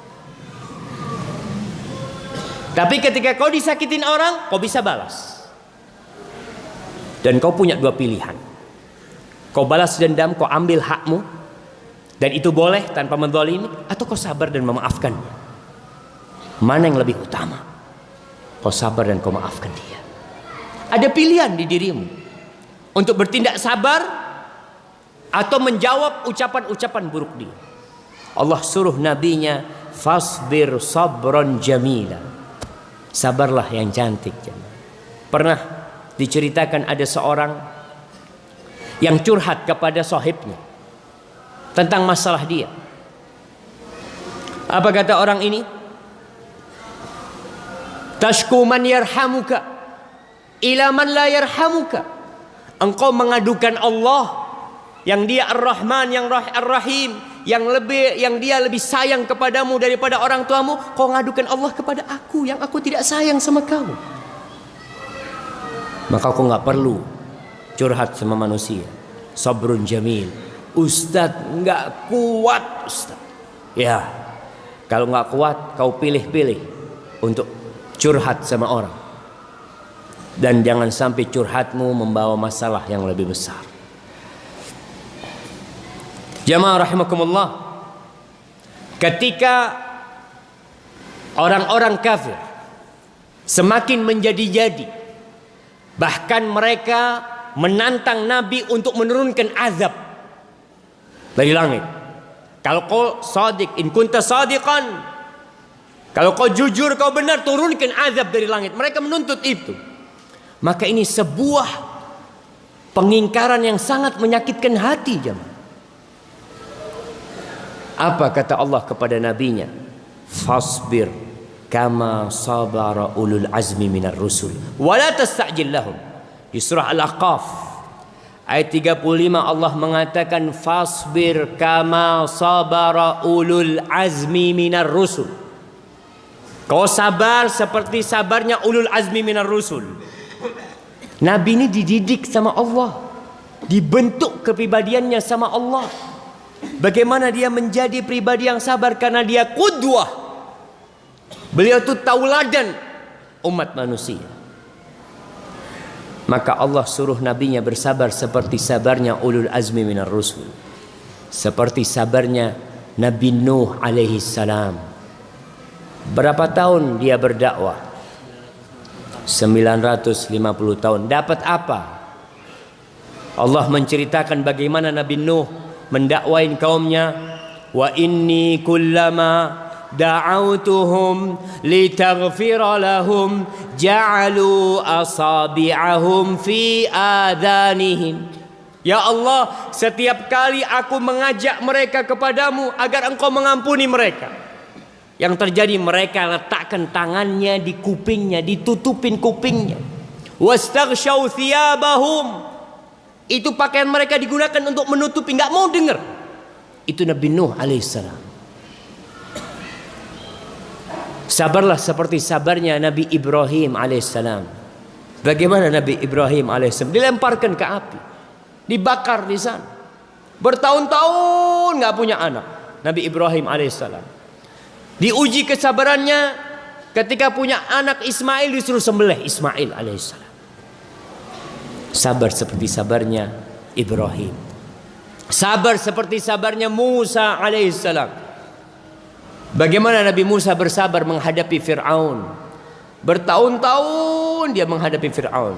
Tapi ketika kau disakitin orang, kau bisa balas. Dan kau punya dua pilihan. Kau balas dendam, kau ambil hakmu, dan itu boleh tanpa menzalimi, atau kau sabar dan memaafkannya. Mana yang lebih utama? Kau sabar dan kau maafkan dia. Ada pilihan di dirimu untuk bertindak sabar atau menjawab ucapan-ucapan buruk dia. Allah suruh nabinya, fasbir sabran jamila. Sabarlah yang cantik. Pernah diceritakan ada seorang yang curhat kepada sahibnya tentang masalah dia. Apa kata orang ini? Tashku man yarhamuka ila man la yarhamuka. Engkau mengadukan Allah yang dia Ar-Rahman, yang Ar-Rahim, yang dia lebih sayang kepadamu daripada orang tuamu. Kau ngadukan Allah kepada aku yang aku tidak sayang sama kamu. Maka kau nggak perlu curhat sama manusia. Sabrun jamil. Ustadz nggak kuat, Ustadz. Ya, kalau nggak kuat kau pilih-pilih untuk curhat sama orang. Dan jangan sampai curhatmu membawa masalah yang lebih besar. Jamaah rahimakumullah, ketika orang-orang kafir semakin menjadi-jadi, bahkan mereka menantang Nabi untuk menurunkan azab dari langit. Kalau kau sadiq, in kunta sadiqan, kalau kau jujur, kau benar, turunkan azab dari langit. Mereka menuntut itu. Maka ini sebuah pengingkaran yang sangat menyakitkan hati, jemaah. Apa kata Allah kepada nabinya? Fasbir kama sabara ulul azmi minar rusul wa la tasta'jil lahum. Di surah Al-Ahqaf ayat 35 Allah mengatakan fasbir kama sabara ulul azmi minar rusul. Kau sabar seperti sabarnya ulul azmi minar rusul. Nabi ini dididik sama Allah, dibentuk kepribadiannya sama Allah. Bagaimana dia menjadi pribadi yang sabar? Karena dia qudwah. Beliau itu tauladan umat manusia. Maka Allah suruh nabinya bersabar seperti sabarnya ulul azmi minar rusul. Seperti sabarnya Nabi Nuh alaihi salam. Berapa tahun dia berdakwah? 950 tahun. Dapat apa? Allah menceritakan bagaimana Nabi Nuh mendakwain kaumnya. Wa inni kullama da'autuhum litaghfira lahum ja'alu asabi'ahum fi adhanihim. Ya Allah, setiap kali aku mengajak mereka kepadamu agar engkau mengampuni mereka, yang terjadi mereka letakkan tangannya di kupingnya, ditutupin kupingnya. Wastaghshaw thiyabahum, itu pakaian mereka digunakan untuk menutupi, nggak mau dengar. Itu Nabi Nuh alaihissalam. Sabarlah seperti sabarnya Nabi Ibrahim alaihissalam. Bagaimana Nabi Ibrahim alaihissalam? Dilemparkan ke api, dibakar di sana, bertahun-tahun nggak punya anak. Nabi Ibrahim alaihissalam diuji kesabarannya ketika punya anak Ismail, disuruh sembelih Ismail alaihissalam. Sabar seperti sabarnya Ibrahim. Sabar seperti sabarnya Musa alaihissalam. Bagaimana Nabi Musa bersabar menghadapi Fir'aun. Bertahun-tahun dia menghadapi Fir'aun.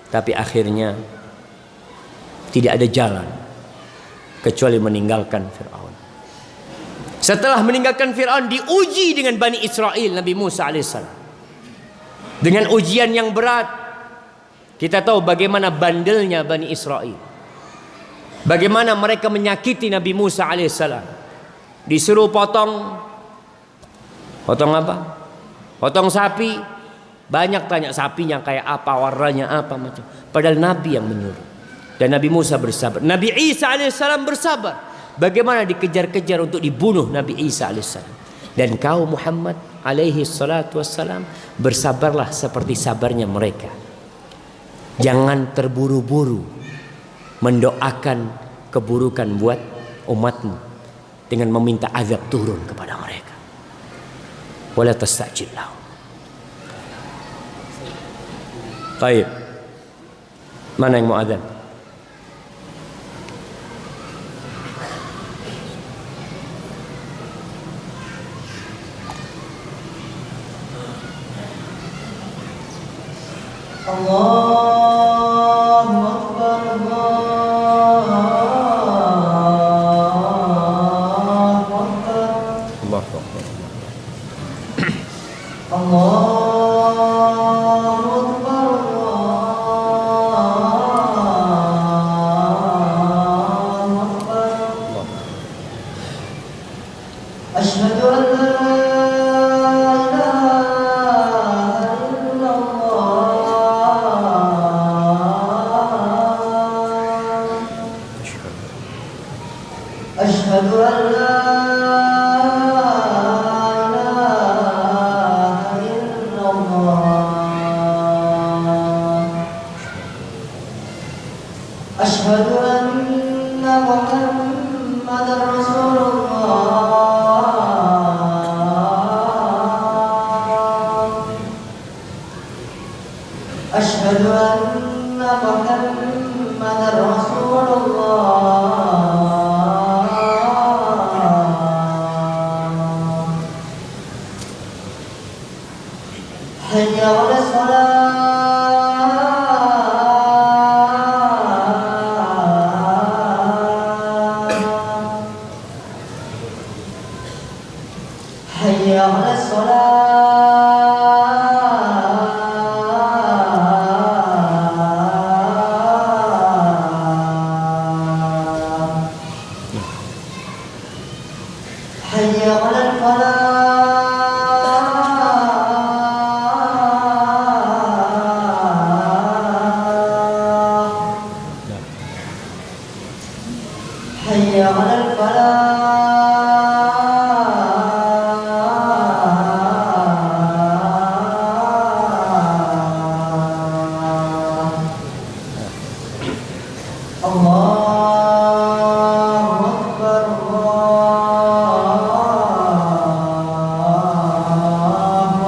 Tapi akhirnya tidak ada jalan kecuali meninggalkan Fir'aun. Setelah meninggalkan Fir'aun, diuji dengan Bani Israel Nabi Musa alaihissalam. Dengan ujian yang berat. Kita tahu bagaimana bandelnya Bani Israel. Bagaimana mereka menyakiti Nabi Musa alaihissalam. Disuruh potong apa? Potong sapi. Banyak tanya sapinya kayak apa, warnanya apa macam. Padahal Nabi yang menyuruh. Dan Nabi Musa bersabar. Nabi Isa alaihissalam bersabar. Bagaimana dikejar-kejar untuk dibunuh Nabi Isa alaihissalam. Dan kau Muhammad alaihi salatu wassalam, bersabarlah seperti sabarnya mereka. Jangan terburu-buru mendoakan keburukan buat umatmu dengan meminta azab turun kepada mereka. Wala tasta'jil lahum. Baik. Mana yang mau azan? Allahu Akbar, Allahu Akbar, Allahu Akbar. Allahu Akbar, Allahu Akbar. Asyhadu an la أشهد أن لا إله إلا الله أشهد أن محمدا رسول الله أشهد أن محمدا رسول الله حي على الصلاة حي على الصلاة حي على الفلاح حي على الفلاح الله أكبر الله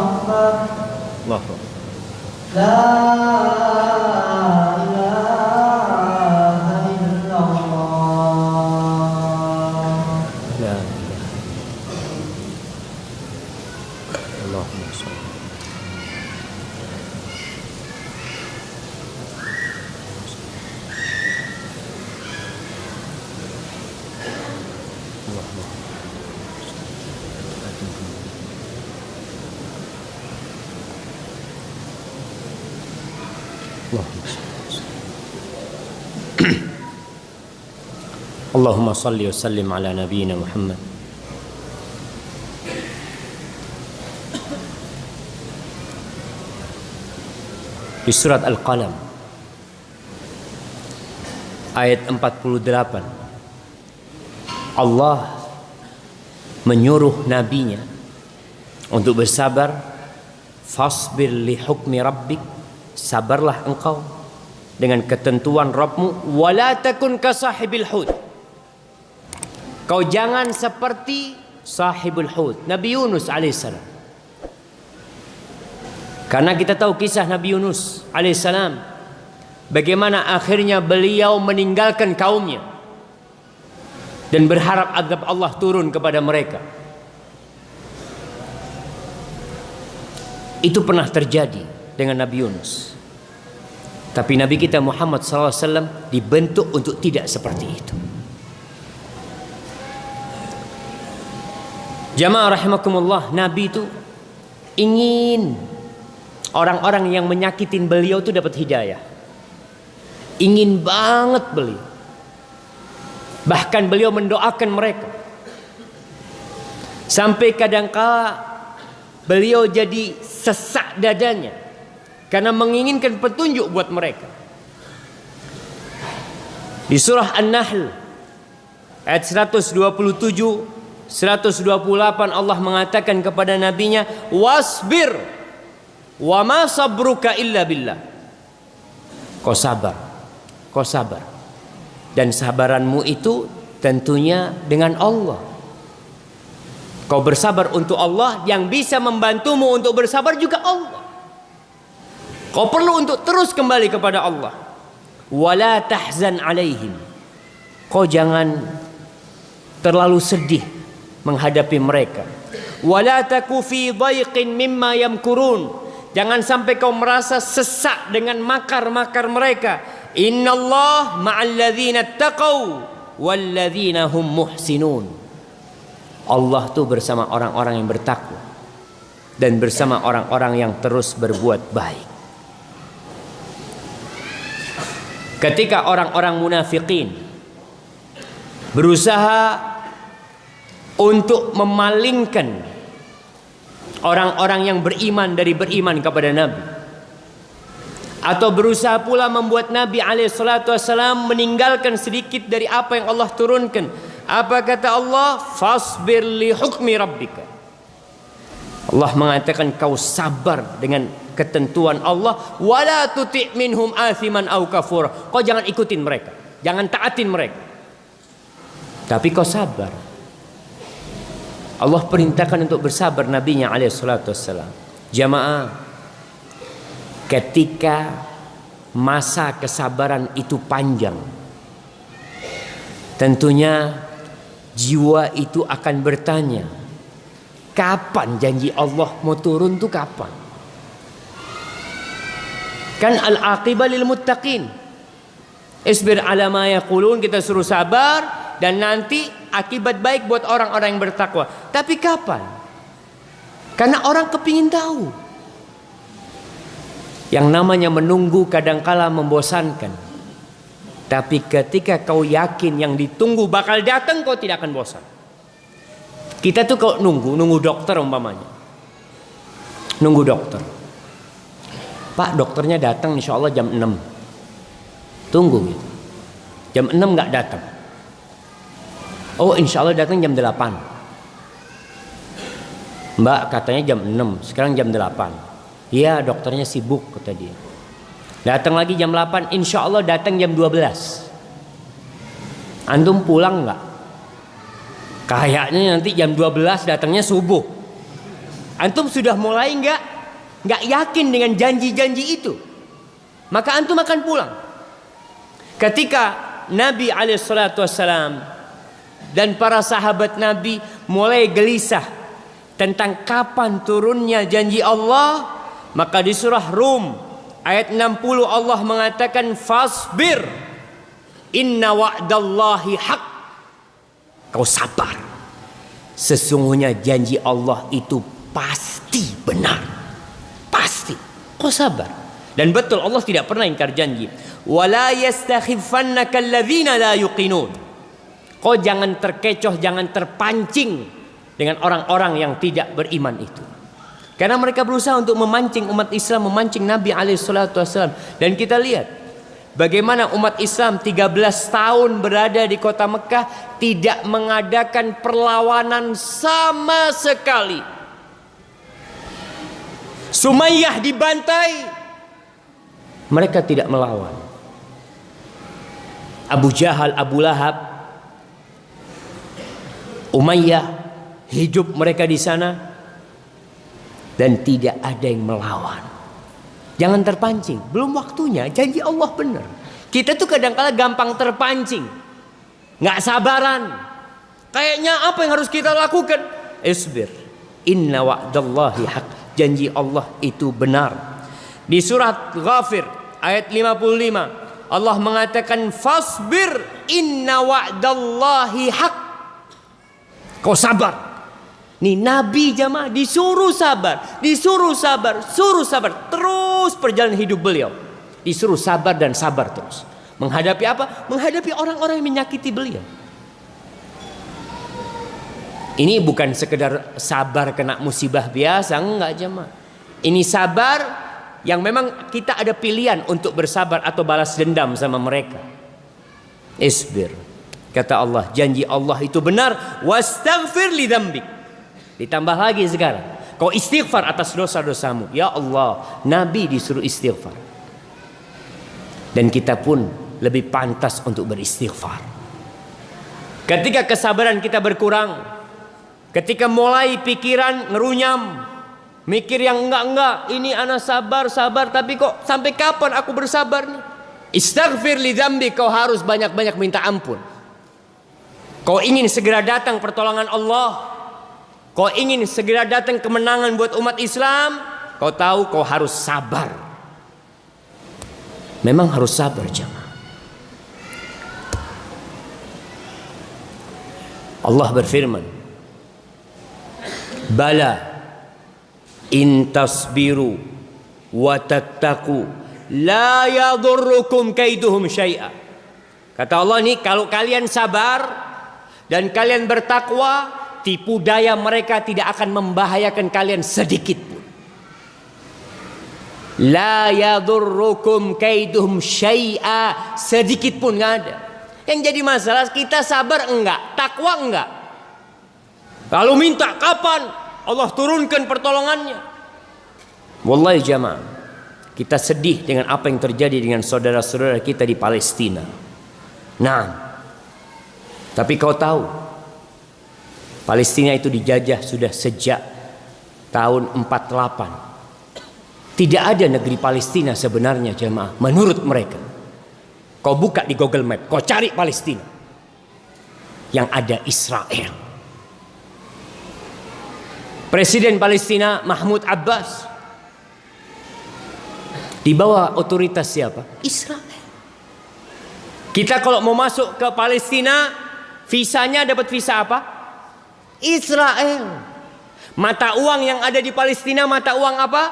أكبر Allahu Akbar. لا إله إلا الله La ilaha. Allahumma shalli. Allahumma salli wa sallim ala nabiyyina Muhammad. Di surat Al-Qalam ayat 48 Allah menyuruh nabinya untuk bersabar, fasbir li hukmi rabbik, sabarlah engkau dengan ketentuan Rabbmu, wala takun ka sahibil hud, kau jangan seperti sahibul hud, Nabi Yunus alaihissalam. Karena kita tahu kisah Nabi Yunus alaihissalam, bagaimana akhirnya beliau meninggalkan kaumnya dan berharap azab Allah turun kepada mereka. Itu pernah terjadi dengan Nabi Yunus. Tapi Nabi kita Muhammad SAW dibentuk untuk tidak seperti itu. Jamaah rahimakumullah, Nabi itu ingin orang-orang yang menyakitin beliau itu dapat hidayah. Ingin banget beliau. Bahkan beliau mendoakan mereka. Sampai kadangkala beliau jadi sesak dadanya karena menginginkan petunjuk buat mereka. Di surah An-Nahl ayat 127, 128 Allah mengatakan kepada nabinya, wasbir wa ma sabruka illa billah. Kau sabar, kau sabar, dan sabaranmu itu tentunya dengan Allah. Kau bersabar untuk Allah, yang bisa membantumu untuk bersabar juga Allah. Kau perlu untuk terus kembali kepada Allah. Wala tahzan alaihim, kau jangan terlalu sedih menghadapi mereka. Wala taku fi dhaiqin mimma yamkurun, Jangan sampai kau merasa sesak dengan makar-makar mereka. Innallah ma'al ladzina taqau wal ladzina hum muhsinun. Allah tuh bersama orang-orang yang bertakwa dan bersama orang-orang yang terus berbuat baik. Ketika orang-orang munafikin berusaha untuk memalingkan orang-orang yang beriman dari beriman kepada Nabi, atau berusaha pula membuat Nabi alaihissalam meninggalkan sedikit dari apa yang Allah turunkan, apa kata Allah? Fasbir li hukmi rabbika. Allah mengatakan kau sabar dengan ketentuan Allah. Wala tuti' minhum athiman au kafur. Kau jangan ikutin mereka, jangan taatin mereka, tapi kau sabar. Allah perintahkan untuk bersabar nabinya alaihissalam. Jamaah, ketika masa kesabaran itu panjang, tentunya jiwa itu akan bertanya, kapan janji Allah mau turun tuh kapan? Kan al-aqibah lil muttaqin. Isbir ala ma yaqulun, kita suruh sabar dan nanti akibat baik buat orang-orang yang bertakwa. Tapi kapan? Karena orang kepingin tahu. Yang namanya menunggu kadangkala membosankan. Tapi ketika kau yakin yang ditunggu bakal datang, kau tidak akan bosan. Kita tuh kalau nunggu dokter umpamanya. Nunggu dokter. Pak, dokternya datang insya Allah jam 6. Tunggu gitu. Jam 6 gak datang. Oh insya Allah datang jam 8. Mbak katanya jam 6, sekarang jam 8. Iya dokternya sibuk kata dia. Datang lagi jam 8, insya Allah datang jam 12. Antum pulang nggak? Kayaknya nanti jam 12 datangnya subuh. Antum sudah mulai nggak yakin dengan janji-janji itu, maka antum akan pulang. Ketika Nabi alaihissalam dan para sahabat Nabi mulai gelisah tentang kapan turunnya janji Allah, maka di surah Rum ayat 60 Allah mengatakan fasbir inna wa'dallahi haq. Kau sabar, sesungguhnya janji Allah itu pasti benar, pasti. Kau sabar. Dan betul Allah tidak pernah ingkar janji. Wala yastakhifannaka alladzina la yuqinun. Kau jangan terkecoh, jangan terpancing dengan orang-orang yang tidak beriman itu. Karena mereka berusaha untuk memancing umat Islam, memancing Nabi alaihissalam. Dan kita lihat bagaimana umat Islam 13 tahun berada di kota Mekah tidak mengadakan perlawanan sama sekali. Sumayyah dibantai, mereka tidak melawan. Abu Jahal, Abu Lahab, Umayyah, hidup mereka di sana dan tidak ada yang melawan. Jangan terpancing, belum waktunya, janji Allah benar. Kita tuh kadang-kala gampang terpancing, nggak sabaran. Kayaknya apa yang harus kita lakukan? Isbir, inna wa'dallahi haq. Janji Allah itu benar. Di surat Ghafir ayat 55 Allah mengatakan fasbir inna wa'dallahi haq. Kau sabar. Nih Nabi jamaah disuruh sabar, disuruh sabar, suruh sabar. Terus perjalanan hidup beliau disuruh sabar dan sabar terus. Menghadapi apa? Menghadapi orang-orang yang menyakiti beliau. Ini bukan sekedar sabar kena musibah biasa, enggak jemaah. Ini sabar yang memang kita ada pilihan untuk bersabar atau balas dendam sama mereka. Isbir. Kata Allah, janji Allah itu benar. Wastaghfir li dzambik. Ditambah lagi sekarang, kau istighfar atas dosa-dosamu. Ya Allah, Nabi disuruh istighfar. Dan kita pun lebih pantas untuk beristighfar. Ketika kesabaran kita berkurang, ketika mulai pikiran ngerunyam, mikir yang enggak, ini anak sabar, tapi kok sampai kapan aku bersabar nih? Istaghfir li dzambi, kau harus banyak-banyak minta ampun. Kau ingin segera datang pertolongan Allah, kau ingin segera datang kemenangan buat umat Islam, kau tahu kau harus sabar. Memang harus sabar jemaah. Allah berfirman, bala in tasbiru wa tattaqu la yadurrukum kaiduhum syai'a. Kata Allah nih, kalau kalian sabar dan kalian bertakwa, tipu daya mereka tidak akan membahayakan kalian sedikit pun. La yadurrukum kaiduhum syai'a, sedikit pun nggak ada. Yang jadi masalah kita sabar enggak, takwa enggak. Lalu minta kapan Allah turunkan pertolongannya. Wallahi jamaah, kita sedih dengan apa yang terjadi dengan saudara-saudara kita di Palestina. Nah, tapi kau tahu Palestina itu dijajah sudah sejak tahun 48. Tidak ada negeri Palestina sebenarnya jemaah menurut mereka. Kau buka di Google Map, kau cari Palestina, yang ada Israel. Presiden Palestina Mahmud Abbas di bawah otoritas siapa? Israel. Kita kalau mau masuk ke Palestina, visanya dapat visa apa? Israel. Mata uang yang ada di Palestina, mata uang apa?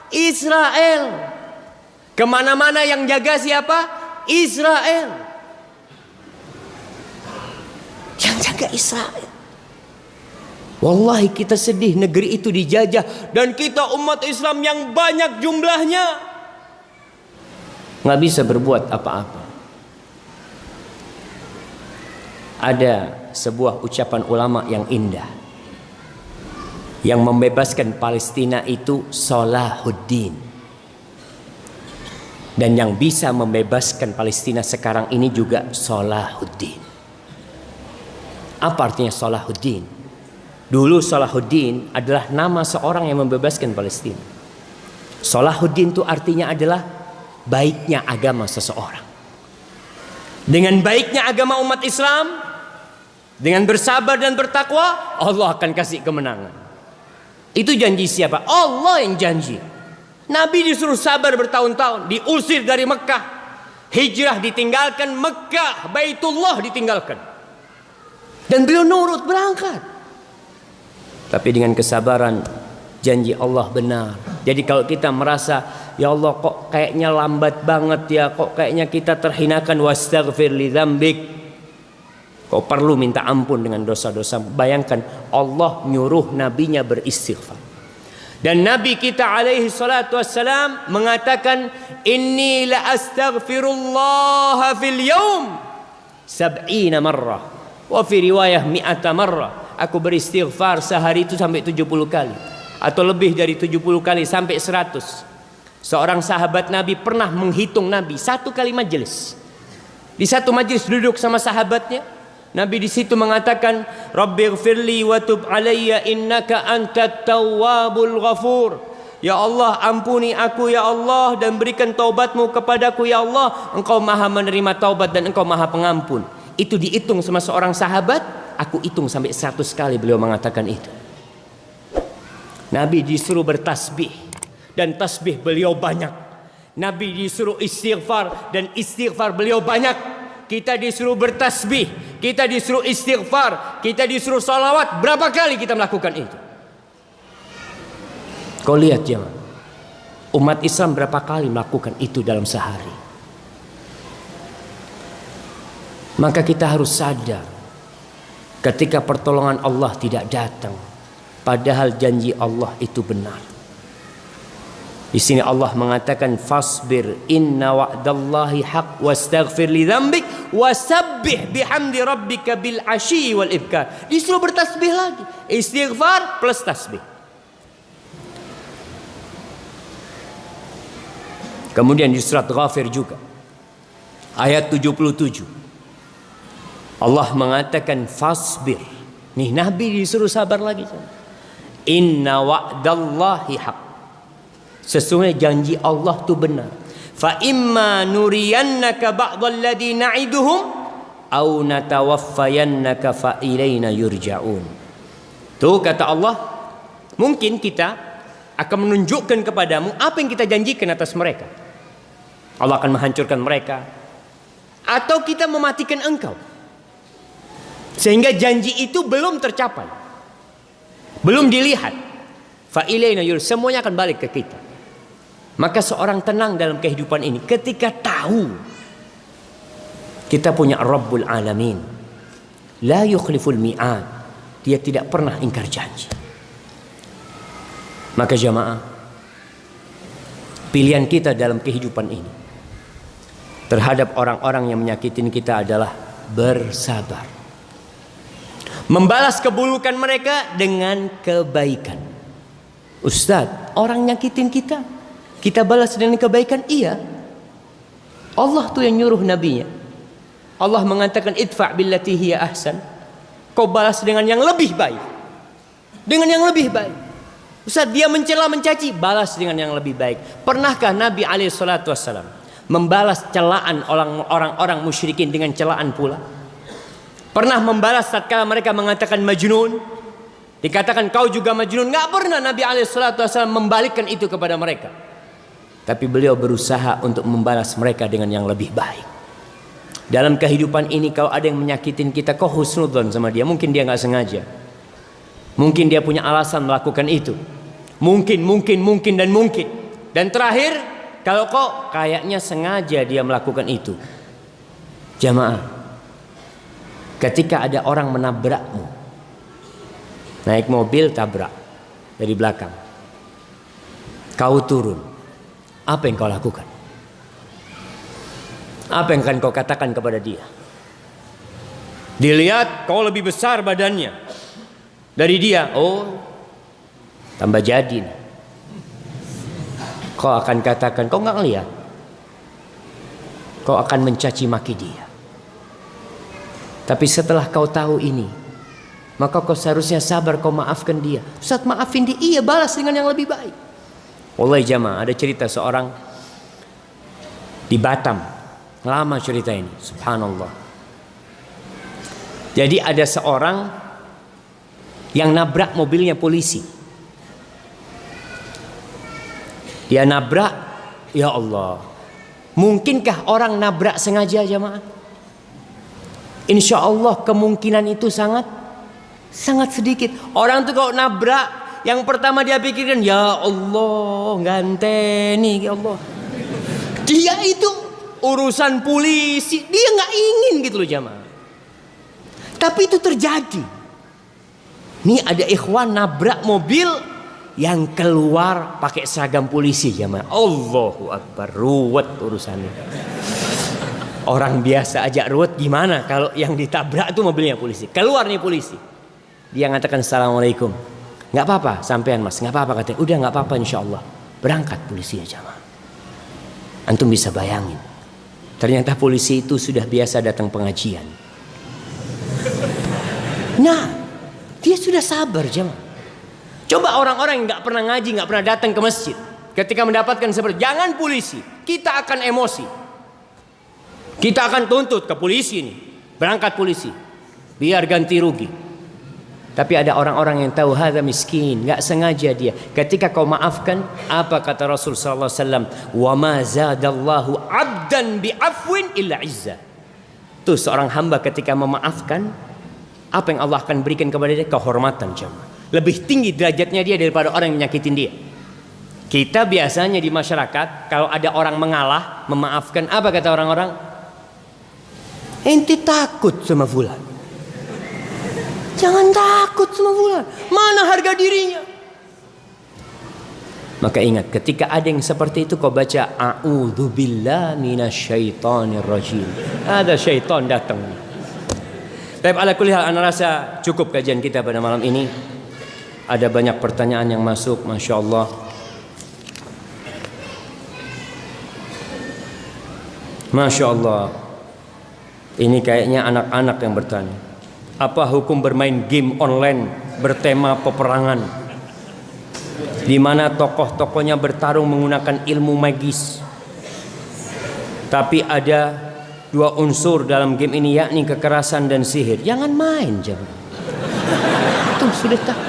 Israel. Kemana-mana yang jaga siapa? Israel. Yang jaga Israel. Wallahi kita sedih negeri itu dijajah dan kita umat Islam yang banyak jumlahnya nggak bisa berbuat apa-apa. Ada sebuah ucapan ulama yang indah. Yang membebaskan Palestina itu Salahuddin. Dan yang bisa membebaskan Palestina sekarang ini juga Salahuddin. Apa artinya Salahuddin? Dulu Salahuddin adalah nama seorang yang membebaskan Palestina. Salahuddin itu artinya adalah baiknya agama seseorang. Dengan baiknya agama umat Islam, dengan bersabar dan bertakwa, Allah akan kasih kemenangan. Itu janji siapa? Allah yang janji. Nabi disuruh sabar bertahun-tahun, diusir dari Mekah, hijrah ditinggalkan, Mekah, Baitullah ditinggalkan, dan beliau nurut berangkat. Tapi dengan kesabaran, janji Allah benar. Jadi kalau kita merasa, ya Allah kok kayaknya lambat banget ya, kok kayaknya kita terhinakan, wastaghfir li dzambik, kau perlu minta ampun dengan dosa-dosa. Bayangkan Allah nyuruh nabinya beristighfar. Dan Nabi kita alaihi salatu wassalam mengatakan, inni la astaghfirullah fil yawm 70 marrah wa fi riwayah 100 marrah. Aku beristighfar sehari itu sampai 70 kali atau lebih dari 70 kali sampai 100. Seorang sahabat Nabi pernah menghitung Nabi satu kali majelis. Di satu majelis duduk sama sahabatnya, Nabi di situ mengatakan, Rabbighfirli wa tub alayya innaka antat tawwabul ghafur. Ya Allah, ampuni aku ya Allah dan berikan taubatmu kepadaku ya Allah. Engkau maha menerima taubat dan engkau maha pengampun. Itu dihitung sama seorang sahabat. Aku hitung sampai 100 kali beliau mengatakan itu. Nabi disuruh bertasbih dan tasbih beliau banyak. Nabi disuruh istighfar dan istighfar beliau banyak. Kita disuruh bertasbih, kita disuruh istighfar, kita disuruh salawat. Berapa kali kita melakukan itu? Kau lihat jangan, umat Islam berapa kali melakukan itu dalam sehari. Maka kita harus sadar ketika pertolongan Allah tidak datang, padahal janji Allah itu benar. Di sini Allah mengatakan, fasbir inna wa'dallahi haq wastaghfir li dzambik wasabbih bihamdi rabbika bil asyi wal ibkar. Disuruh bertasbih lagi, istighfar plus tasbih. Kemudian di surat Ghafir juga ayat 77 Allah mengatakan fasbir. Nih Nabi disuruh sabar lagi. Inna wa'dallahi haq. Sesungguhnya janji Allah itu benar. Fa imma nuriyannaka ba'dal ladzi na'iduhum aw natawaffayannaka fa ilaina yurja'un. Tuh kata Allah, mungkin kita akan menunjukkan kepadamu apa yang kita janjikan atas mereka. Allah akan menghancurkan mereka, atau kita mematikan engkau, sehingga janji itu belum tercapai, belum dilihat. Fa ilaina yur, semuanya akan balik ke kita. Maka seorang tenang dalam kehidupan ini ketika tahu kita punya Rabbul Alamin, la yukhliful mi'ad, dia tidak pernah ingkar janji. Maka jamaah, pilihan kita dalam kehidupan ini terhadap orang-orang yang menyakitin kita adalah bersabar, membalas keburukan mereka dengan kebaikan. Ustadz, orang nyakitin kita, kita balas dengan kebaikan. Iya, Allah tuh yang nyuruh nabinya. Allah mengatakan idfa' billati hiya ahsan, kau balas dengan yang lebih baik, dengan yang lebih baik. Ustaz, dia mencela mencaci, balas dengan yang lebih baik. Pernahkah Nabi SAW membalas celaan orang-orang musyrikin dengan celaan pula? Pernah membalas tatkala mereka mengatakan majnun, dikatakan kau juga majnun? Nggak pernah Nabi SAW membalikkan itu kepada mereka. Tapi beliau berusaha untuk membalas mereka dengan yang lebih baik. Dalam kehidupan ini kalau ada yang menyakitin kita, kau husnudzon sama dia. Mungkin dia nggak sengaja, mungkin dia punya alasan melakukan itu, mungkin dan mungkin. Dan terakhir, kalau kau kayaknya sengaja dia melakukan itu. Jamaah, ketika ada orang menabrakmu, naik mobil tabrak dari belakang, kau turun, apa yang kau lakukan? Apa yang akan kau katakan kepada dia? Dilihat kau lebih besar badannya dari dia, oh tambah jadi nih. Kau akan katakan, kau nggak ngeliat, kau akan mencaci maki dia. Tapi setelah kau tahu ini, maka kau seharusnya sabar, kau maafkan dia. Ustaz, maafin dia, iya, balas dengan yang lebih baik. Wallahi jamaah, ada cerita seorang di Batam. Lama cerita ini, subhanallah. Jadi ada seorang yang nabrak mobilnya polisi. Dia nabrak, ya Allah. Mungkinkah orang nabrak sengaja jamaah? Insya Allah kemungkinan itu sangat sedikit. Orang tuh kalau nabrak, yang pertama dia pikirkan, ya Allah, ganteni, ya Allah. Dia itu urusan polisi, dia nggak ingin gitu loh jamaah. Tapi itu terjadi. Nih ada ikhwan nabrak mobil yang keluar pakai seragam polisi jamaah. Allahu Akbar, ruwet urusannya. Orang biasa aja ruwet, gimana kalau yang ditabrak itu mobilnya polisi? Keluar nih polisi, dia ngatakan assalamualaikum. Nggak apa-apa sampean mas, nggak apa-apa katanya. Udah nggak apa-apa insya Allah. Berangkat polisi ya jamaah. Antum bisa bayangin, ternyata polisi itu sudah biasa datang pengajian. Nah, dia sudah sabar jemaah. Coba orang-orang yang nggak pernah ngaji, nggak pernah datang ke masjid, ketika mendapatkan seperti, jangan polisi, kita akan emosi, kita akan tuntut ke polisi nih, berangkat polisi, biar ganti rugi. Tapi ada orang-orang yang tahu hadza miskin, nggak sengaja dia. Ketika kau maafkan, apa kata Rasul sallallahu alaihi wasallam? Wa ma zadallahu 'abdan bi'afwin illa 'izza. Tuh seorang hamba ketika memaafkan, apa yang Allah akan berikan kepada dia? Kehormatan jemaah. Lebih tinggi derajatnya dia daripada orang yang menyakitin dia. Kita biasanya di masyarakat kalau ada orang mengalah, memaafkan, apa kata orang-orang? Ente takut sama fulan. Jangan takut sama fulan. Mana harga dirinya? Maka ingat, ketika ada yang seperti itu kau baca a'udzubillahi minasyaitonir rajim. Ada syaitan datang. Tapi ala kulli hal, ana rasa cukup kajian kita pada malam ini. Ada banyak pertanyaan yang masuk, masya Allah. Masya Allah. Ini kayaknya anak-anak yang bertanya. Apa hukum bermain game online bertema peperangan, di mana tokoh-tokohnya bertarung menggunakan ilmu magis? Tapi ada dua unsur dalam game ini, yakni kekerasan dan sihir. Jangan main, jangan. Tuh sudah tak.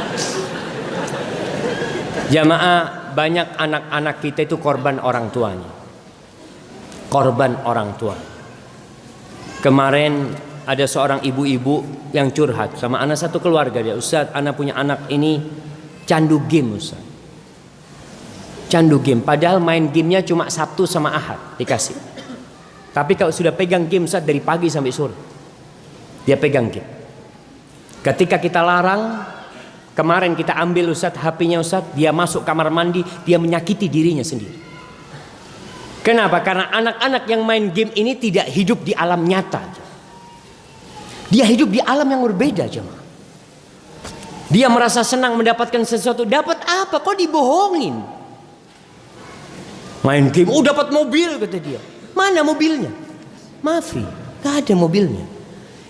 Jamaah, banyak anak-anak kita itu korban orang tuanya. Korban orang tua. Kemarin ada seorang ibu-ibu yang curhat sama anak satu keluarga dia. Ustaz, anak punya anak ini candu game Ustaz. Candu game. Padahal main gamenya cuma Sabtu sama Ahad dikasih. Tapi kalau sudah pegang game Ustaz dari pagi sampai sore. Dia pegang game. Ketika kita larang, kemarin kita ambil Ustaz HP-nya Ustaz, dia masuk kamar mandi, dia menyakiti dirinya sendiri. Kenapa? Karena anak-anak yang main game ini tidak hidup di alam nyata. Dia hidup di alam yang berbeda, jemaah. Dia merasa senang mendapatkan sesuatu. Dapat apa? Kok dibohongin? Main game, oh dapat mobil kata dia. Mana mobilnya? Maafi, gak ada mobilnya.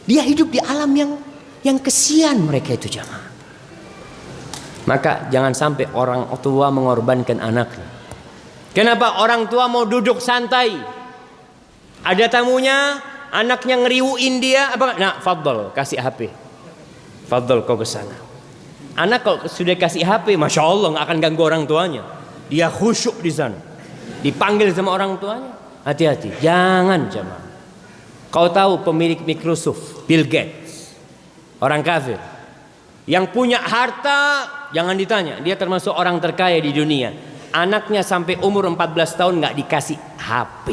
Dia hidup di alam yang kesian mereka itu, jemaah. Maka jangan sampai orang tua mengorbankan anaknya. Kenapa orang tua mau duduk santai? Ada tamunya, anaknya ngeriuin dia, apa? Nah, fadl, kasih HP. Fadl kau ke sana. Anak kalau sudah kasih HP, masya Allah nggak akan ganggu orang tuanya. Dia khusyuk di sana. Dipanggil sama orang tuanya. Hati-hati, jangan jemaah. Kau tahu pemilik Microsoft, Bill Gates, orang kafir, yang punya harta, jangan ditanya. Dia termasuk orang terkaya di dunia. Anaknya sampai umur 14 tahun nggak dikasih HP.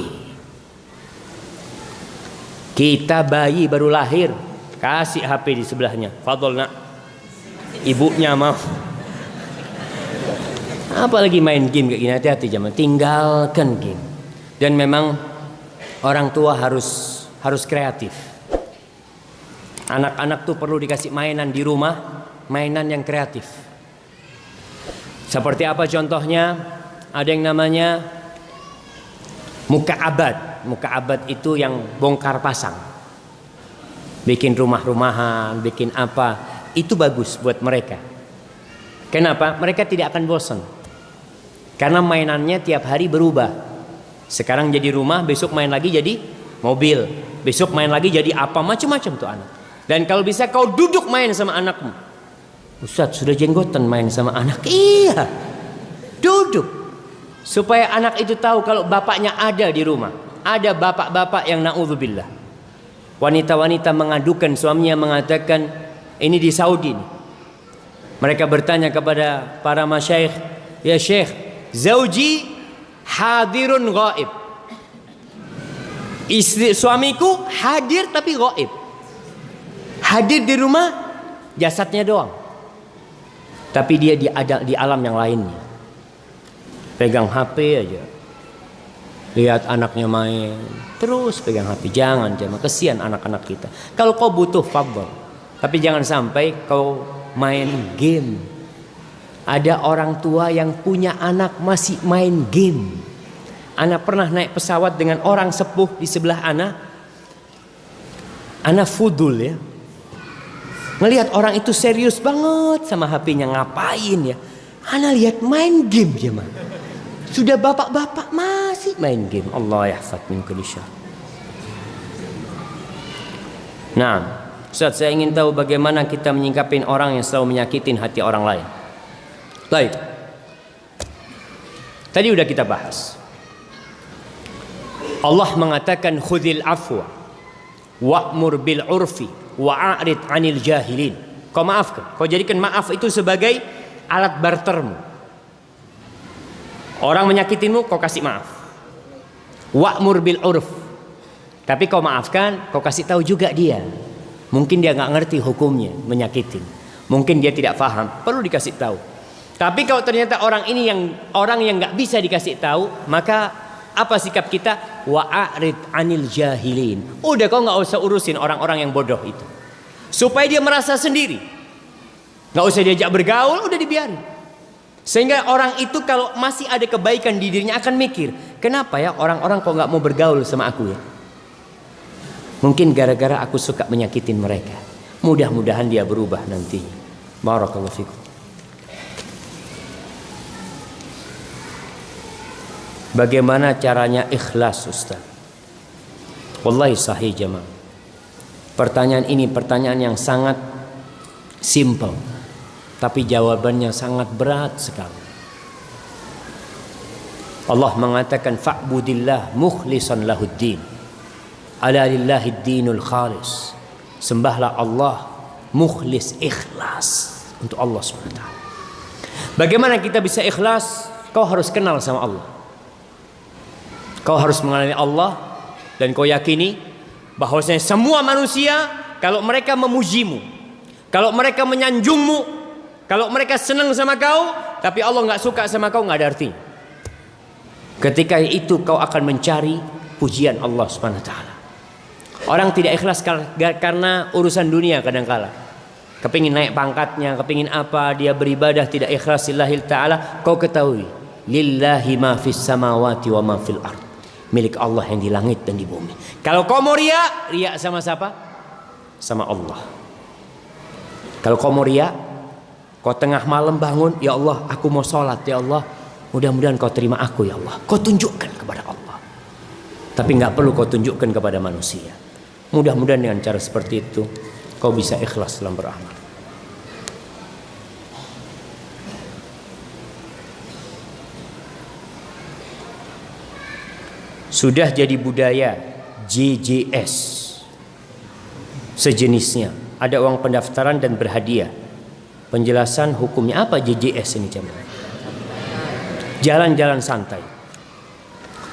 Kita bayi baru lahir, kasih HP di sebelahnya. Fadol nak, ibunya mau. Apalagi main game kayak gini, hati-hati jangan. Tinggalkan game. Dan memang orang tua harus kreatif. Anak-anak tuh perlu dikasih mainan di rumah, mainan yang kreatif. Seperti apa contohnya? Ada yang namanya muka'abad. Muka'abad itu yang bongkar pasang. Bikin rumah-rumahan, bikin apa. Itu bagus buat mereka. Kenapa? Mereka tidak akan bosan. Karena mainannya tiap hari berubah. Sekarang jadi rumah, besok main lagi jadi mobil. Besok main lagi jadi apa, macam-macam tuh anak. Dan kalau bisa kau duduk main sama anakmu. Ustaz sudah jenggotan main sama anak. Iya. Duduk. Supaya anak itu tahu kalau bapaknya ada di rumah. Ada bapak-bapak yang na'udzubillah. Wanita-wanita mengadukan suaminya mengatakan, ini di Saudi nih. Mereka bertanya kepada para masyayikh, ya syekh, zauji hadirun ghaib. Istri suamiku hadir tapi ghaib. Hadir di rumah, jasadnya doang. Tapi dia di alam yang lainnya. Pegang HP aja. Lihat anaknya main, terus pegang HP. Jangan, kesian anak-anak kita. Kalau kau butuh fadhal, tapi jangan sampai kau main game. Ada orang tua yang punya anak masih main game. Anak pernah naik pesawat dengan orang sepuh di sebelah anak. Anak fudul ya. Ngelihat orang itu serius banget sama HP-nya, ngapain ya? Anak lihat main game dia mah. Sudah bapak-bapak masih main game. Allah yahfad min kulli syarr. Nah, Ustaz, saya ingin tahu bagaimana kita menyingkapin orang yang selalu menyakitin hati orang lain. Baik. Tadi udah kita bahas. Allah mengatakan khudhil afwa wa'mur bil urfi wa'arid 'anil jahilin. Kau maafkan. Kau jadikan maaf itu sebagai alat bartermu. Orang menyakitimu, kau kasih maaf. Wa'mur bil urf. Tapi kau maafkan, kau kasih tahu juga dia. Mungkin dia nggak ngerti hukumnya menyakitin. Mungkin dia tidak paham, perlu dikasih tahu. Tapi kalau ternyata orang ini orang yang nggak bisa dikasih tahu, maka apa sikap kita? Wa'arid 'anil jahilin. Udah, kau nggak usah urusin orang-orang yang bodoh itu. Supaya dia merasa sendiri. Nggak usah diajak bergaul, udah dibiarin. Sehingga orang itu kalau masih ada kebaikan di dirinya akan mikir, kenapa ya orang-orang kok nggak mau bergaul sama aku ya? Mungkin gara-gara aku suka menyakitin mereka. Mudah-mudahan dia berubah nantinya. Barakallahu fikum. Bagaimana caranya ikhlas, Ustaz? Wallahi sahih jemaah. Pertanyaan ini pertanyaan yang sangat simple, tapi jawabannya sangat berat sekali. Allah mengatakan fa'budillah mukhlishan lahuddin. Ala lillahi dinul khalis. Sembahlah Allah mukhlis, ikhlas untuk Allah SWT. Bagaimana kita bisa ikhlas? Kau harus kenal sama Allah. Kau harus mengenali Allah dan kau yakini bahwasanya semua manusia kalau mereka memujimu, kalau mereka menyanjungmu, kalau mereka senang sama kau, tapi Allah nggak suka sama kau, nggak ada artinya. Ketika itu kau akan mencari pujian Allah Subhanahu wa taala. Orang tidak ikhlas karena urusan dunia kadang-kala. Kepingin naik pangkatnya, kepingin apa, dia beribadah tidak ikhlas lillahi ta'ala. Kau ketahui, lillahi ma fis samawati wa ma fil ard. Milik Allah yang di langit dan di bumi. Kalau kau mau riya, riya sama siapa? Sama Allah. Kalau kau mau riya, kau tengah malam bangun, ya Allah, aku mau sholat, ya Allah, mudah-mudahan kau terima aku, ya Allah. Kau tunjukkan kepada Allah. Tapi nggak perlu kau tunjukkan kepada manusia. Mudah-mudahan dengan cara seperti itu kau bisa ikhlas dalam beramal. Sudah jadi budaya JJS sejenisnya. Ada uang pendaftaran dan berhadiah. Penjelasan hukumnya apa JJS ini jemaah? Jalan-jalan santai.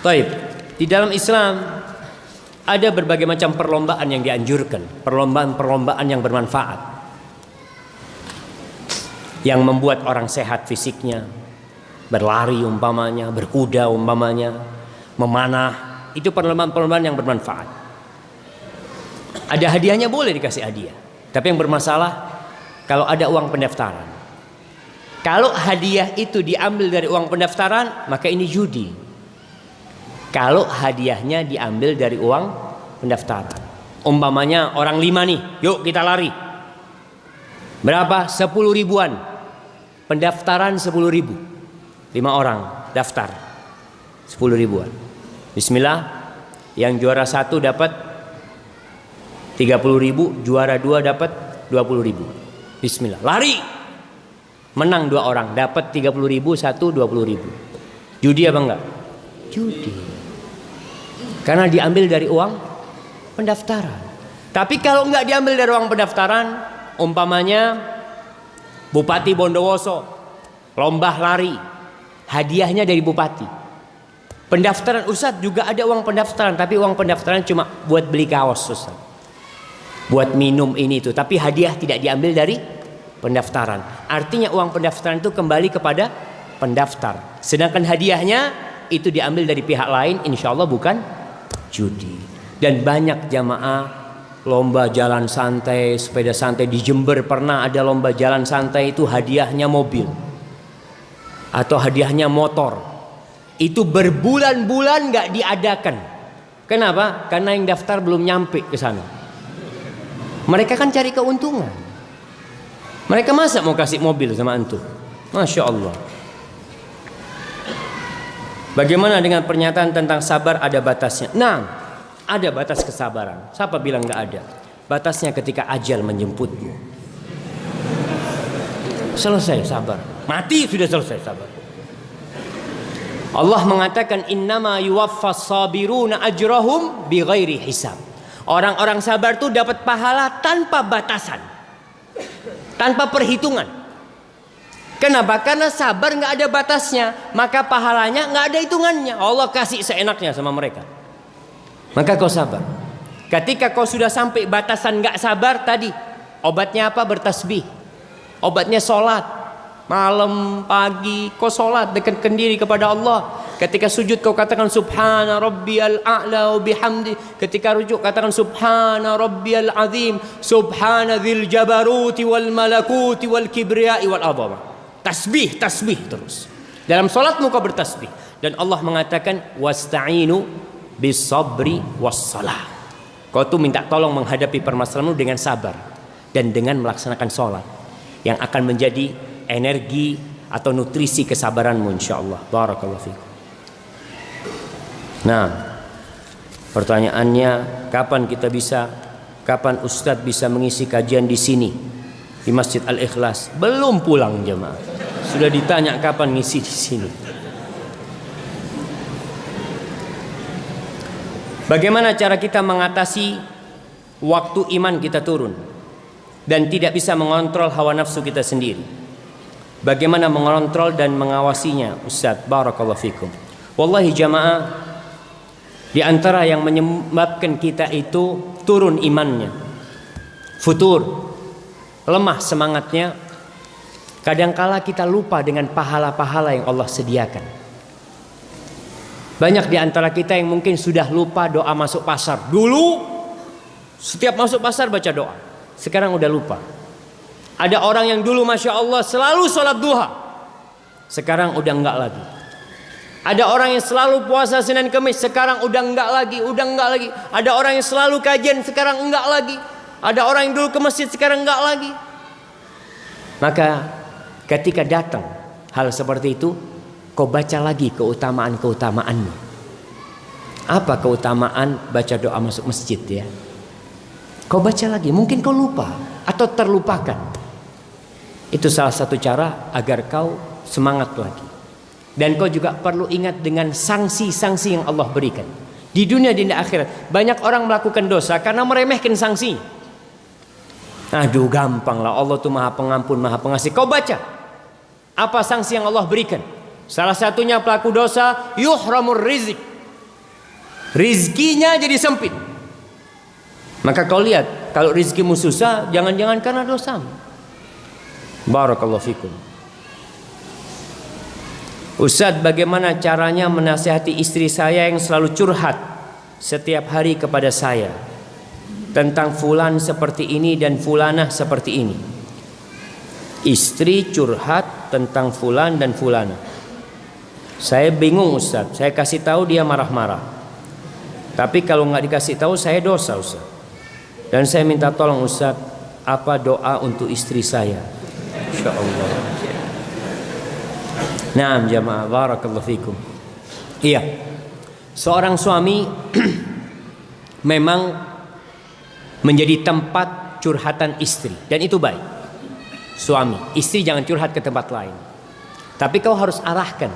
Baik, di dalam Islam ada berbagai macam perlombaan yang dianjurkan, perlombaan-perlombaan yang bermanfaat, yang membuat orang sehat fisiknya, berlari umpamanya, berkuda umpamanya, memanah, itu perlombaan-perlombaan yang bermanfaat. Ada hadiahnya, boleh dikasih hadiah, tapi yang bermasalah kalau ada uang pendaftaran. Kalau hadiah itu diambil dari uang pendaftaran, maka ini judi. Kalau hadiahnya diambil dari uang pendaftaran, umpamanya orang 5 nih, yuk kita lari. Berapa? 10 ribuan. Pendaftaran 10 ribu. 5 orang daftar 10 ribuan. Bismillah. Yang juara 1 dapat 30 ribu, juara 2 dapat 20 ribu. Bismillah. Lari. Menang 2 orang, dapat 30 ribu, 1 20 ribu. Judi apa enggak? Judi. Karena diambil dari uang pendaftaran. Tapi kalau enggak diambil dari uang pendaftaran, umpamanya Bupati Bondowoso lomba lari, hadiahnya dari bupati. Pendaftaran Ustadz juga ada uang pendaftaran, tapi uang pendaftaran cuma buat beli kaos Ustadz, buat minum ini itu, tapi hadiah tidak diambil dari pendaftaran. Artinya uang pendaftaran itu kembali kepada pendaftar, sedangkan hadiahnya itu diambil dari pihak lain, insya Allah bukan judi. Dan banyak jamaah lomba jalan santai, sepeda santai. Di Jember pernah ada lomba jalan santai, itu hadiahnya mobil atau hadiahnya motor. Itu berbulan-bulan nggak diadakan. Kenapa? Karena yang daftar belum nyampe ke sana. Mereka kan cari keuntungan. Mereka masa mau kasih mobil sama antum? Masya Allah. Bagaimana dengan pernyataan tentang sabar ada batasnya? Nah, ada batas kesabaran. Siapa bilang nggak ada? Batasnya ketika ajal menjemputmu. Selesai sabar. Mati sudah selesai sabar. Allah mengatakan innama yuwaffas sabiruna ajrahum bighairi hisab. Orang-orang sabar itu dapat pahala tanpa batasan, tanpa perhitungan. Kenapa? Karena sabar nggak ada batasnya, maka pahalanya nggak ada hitungannya. Allah kasih seenaknya sama mereka. Maka kau sabar. Ketika kau sudah sampai batasan nggak sabar tadi, obatnya apa? Bertasbih. Obatnya sholat. Malam, pagi, kau sholat, dekatkan diri kepada Allah. Ketika sujud kau katakan Subhana Rabbiyal A'la wa bihamdi. Ketika rujuk katakan Subhana Rabbiyal Azim. Subhana dzil jabaruti wal malakuti wal kibriyai wal azamah. Tasbih, tasbih terus. Dalam salatmu kau bertasbih. Dan Allah mengatakan wasta'inu bis sabri was salah. Kau tuh minta tolong menghadapi permasalahanmu dengan sabar dan dengan melaksanakan salat yang akan menjadi energi atau nutrisi kesabaranmu insyaallah. Barakallahu fiik. Nah, pertanyaannya kapan Ustadz bisa mengisi kajian di sini di Masjid Al-Ikhlas? Belum pulang jemaah. Sudah ditanya kapan ngisi di sini. Bagaimana cara kita mengatasi waktu iman kita turun dan tidak bisa mengontrol hawa nafsu kita sendiri? Bagaimana mengontrol dan mengawasinya, Ustaz? Barakallahu fikum. Wallahi jamaah, di antara yang menyebabkan kita itu turun imannya, futur, lemah semangatnya, kadangkala kita lupa dengan pahala-pahala yang Allah sediakan. Banyak di antara kita yang mungkin sudah lupa doa masuk pasar. Dulu setiap masuk pasar baca doa, sekarang udah lupa. Ada orang yang dulu Masya Allah selalu sholat duha, sekarang udah enggak lagi. Ada orang yang selalu puasa Senin Kemis, sekarang udah enggak lagi. Ada orang yang selalu kajian, sekarang enggak lagi. Ada orang yang dulu ke masjid, sekarang enggak lagi. Maka ketika datang hal seperti itu, kau baca lagi keutamaan-keutamaannya. Apa keutamaan baca doa masuk masjid ya? Kau baca lagi, mungkin kau lupa atau terlupakan. Itu salah satu cara agar kau semangat lagi. Dan kau juga perlu ingat dengan sanksi-sanksi yang Allah berikan. Di dunia dan di akhirat banyak orang melakukan dosa karena meremehkan sanksinya. Aduh gampang lah, Allah tuh maha pengampun, maha pengasih. Kau baca apa sanksi yang Allah berikan. Salah satunya pelaku dosa yuhramur rizq, rizkinya jadi sempit. Maka kau lihat, kalau rizkimu susah, jangan-jangan karena dosamu. Barakallahu fikum. Ustaz, bagaimana caranya menasihati istri saya yang selalu curhat setiap hari kepada saya tentang fulan seperti ini dan fulanah seperti ini? Istri curhat tentang fulan dan fulanah. Saya bingung Ustaz, saya kasih tahu dia marah-marah. Tapi kalau nggak dikasih tahu saya dosa Ustaz. Dan saya minta tolong Ustaz, apa doa untuk istri saya? Insyaallah. Naam jamaah, barakallahu fikum. Iya, seorang suami memang menjadi tempat curhatan istri, dan itu baik. Suami, istri jangan curhat ke tempat lain. Tapi kau harus arahkan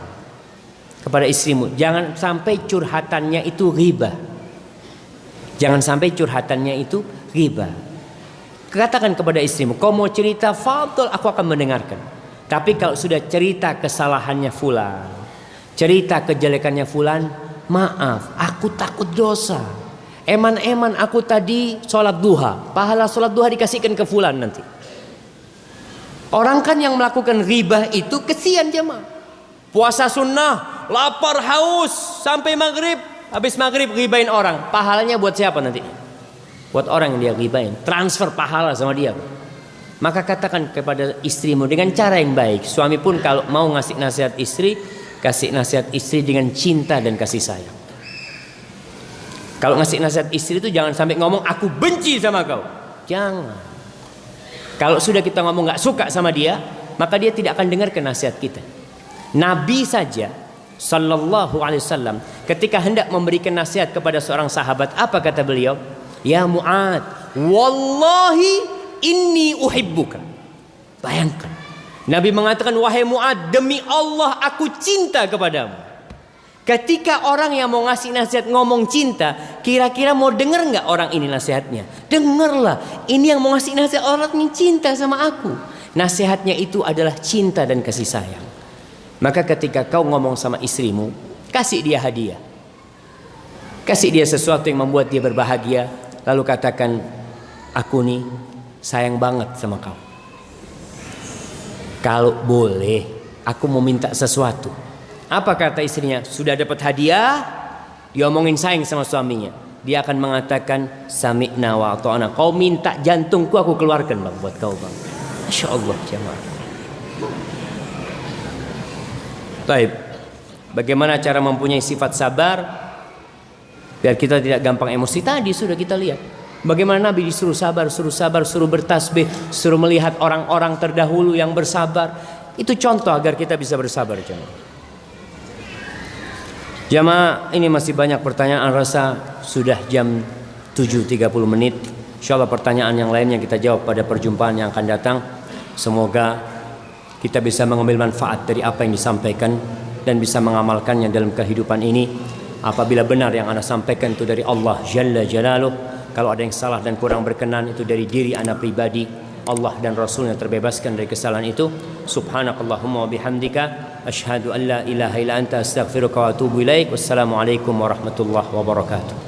kepada istrimu, jangan sampai curhatannya itu ghibah. Jangan sampai curhatannya itu ghibah. Katakan kepada istrimu, kau mau cerita, fadhol, aku akan mendengarkan. Tapi kalau sudah cerita kesalahannya fulan, cerita kejelekannya fulan, maaf, aku takut dosa. Eman-eman aku tadi sholat duha, pahala sholat duha dikasihkan ke fulan nanti. Orang kan yang melakukan ghibah itu kesian jemaah. Puasa sunnah, lapar haus sampai maghrib, habis maghrib ghibahin orang, pahalanya buat siapa nanti? Buat orang yang dia ghibahin, transfer pahala sama dia. Maka katakan kepada istrimu dengan cara yang baik. Suami pun kalau mau ngasih nasihat istri, kasih nasihat istri dengan cinta dan kasih sayang. Kalau ngasih nasihat istri itu jangan sampai ngomong aku benci sama kau. Jangan. Kalau sudah kita ngomong gak suka sama dia, maka dia tidak akan dengarkan nasihat kita. Nabi saja Sallallahu Alaihi Wasallam ketika hendak memberikan nasihat kepada seorang sahabat, apa kata beliau? Ya Mu'ad, wallahi inni uhibbuka. Bayangkan, Nabi mengatakan, wahai Mu'ad, demi Allah aku cinta kepadamu. Ketika orang yang mau ngasih nasihat ngomong cinta, kira-kira mau dengar nggak orang ini nasihatnya? Dengarlah, ini yang mau ngasih nasihat orang yang cinta sama aku. Nasihatnya itu adalah cinta dan kasih sayang. Maka ketika kau ngomong sama istrimu, kasih dia hadiah, kasih dia sesuatu yang membuat dia berbahagia. Lalu katakan, aku nih sayang banget sama kau. Kalau boleh, aku mau minta sesuatu. Apa kata istrinya? Sudah dapat hadiah, dia omongin sayang sama suaminya. Dia akan mengatakan, sami'na wa ata'na. Kau minta jantungku, aku keluarkan bang buat kau bang. Masya Allah jemaah. Baik, bagaimana cara mempunyai sifat sabar biar kita tidak gampang emosi? Tadi sudah kita lihat bagaimana Nabi disuruh sabar, suruh bertasbih, suruh melihat orang-orang terdahulu yang bersabar. Itu contoh agar kita bisa bersabar jemaah. Jemaah, ini masih banyak pertanyaan, rasa sudah jam 7.30 menit. Insyaallah pertanyaan yang lainnya kita jawab pada perjumpaan yang akan datang. Semoga kita bisa mengambil manfaat dari apa yang disampaikan dan bisa mengamalkannya dalam kehidupan ini. Apabila benar yang ana sampaikan itu dari Allah Jalla Jalaluh, kalau ada yang salah dan kurang berkenan itu dari diri ana pribadi, Allah dan Rasulnya terbebaskan dari kesalahan itu. Subhanakallahumma wa bihamdika asyhadu an la ilaha illa anta astaghfiruka wa atubu ilaik. Wassalamualaikum warahmatullahi wabarakatuh.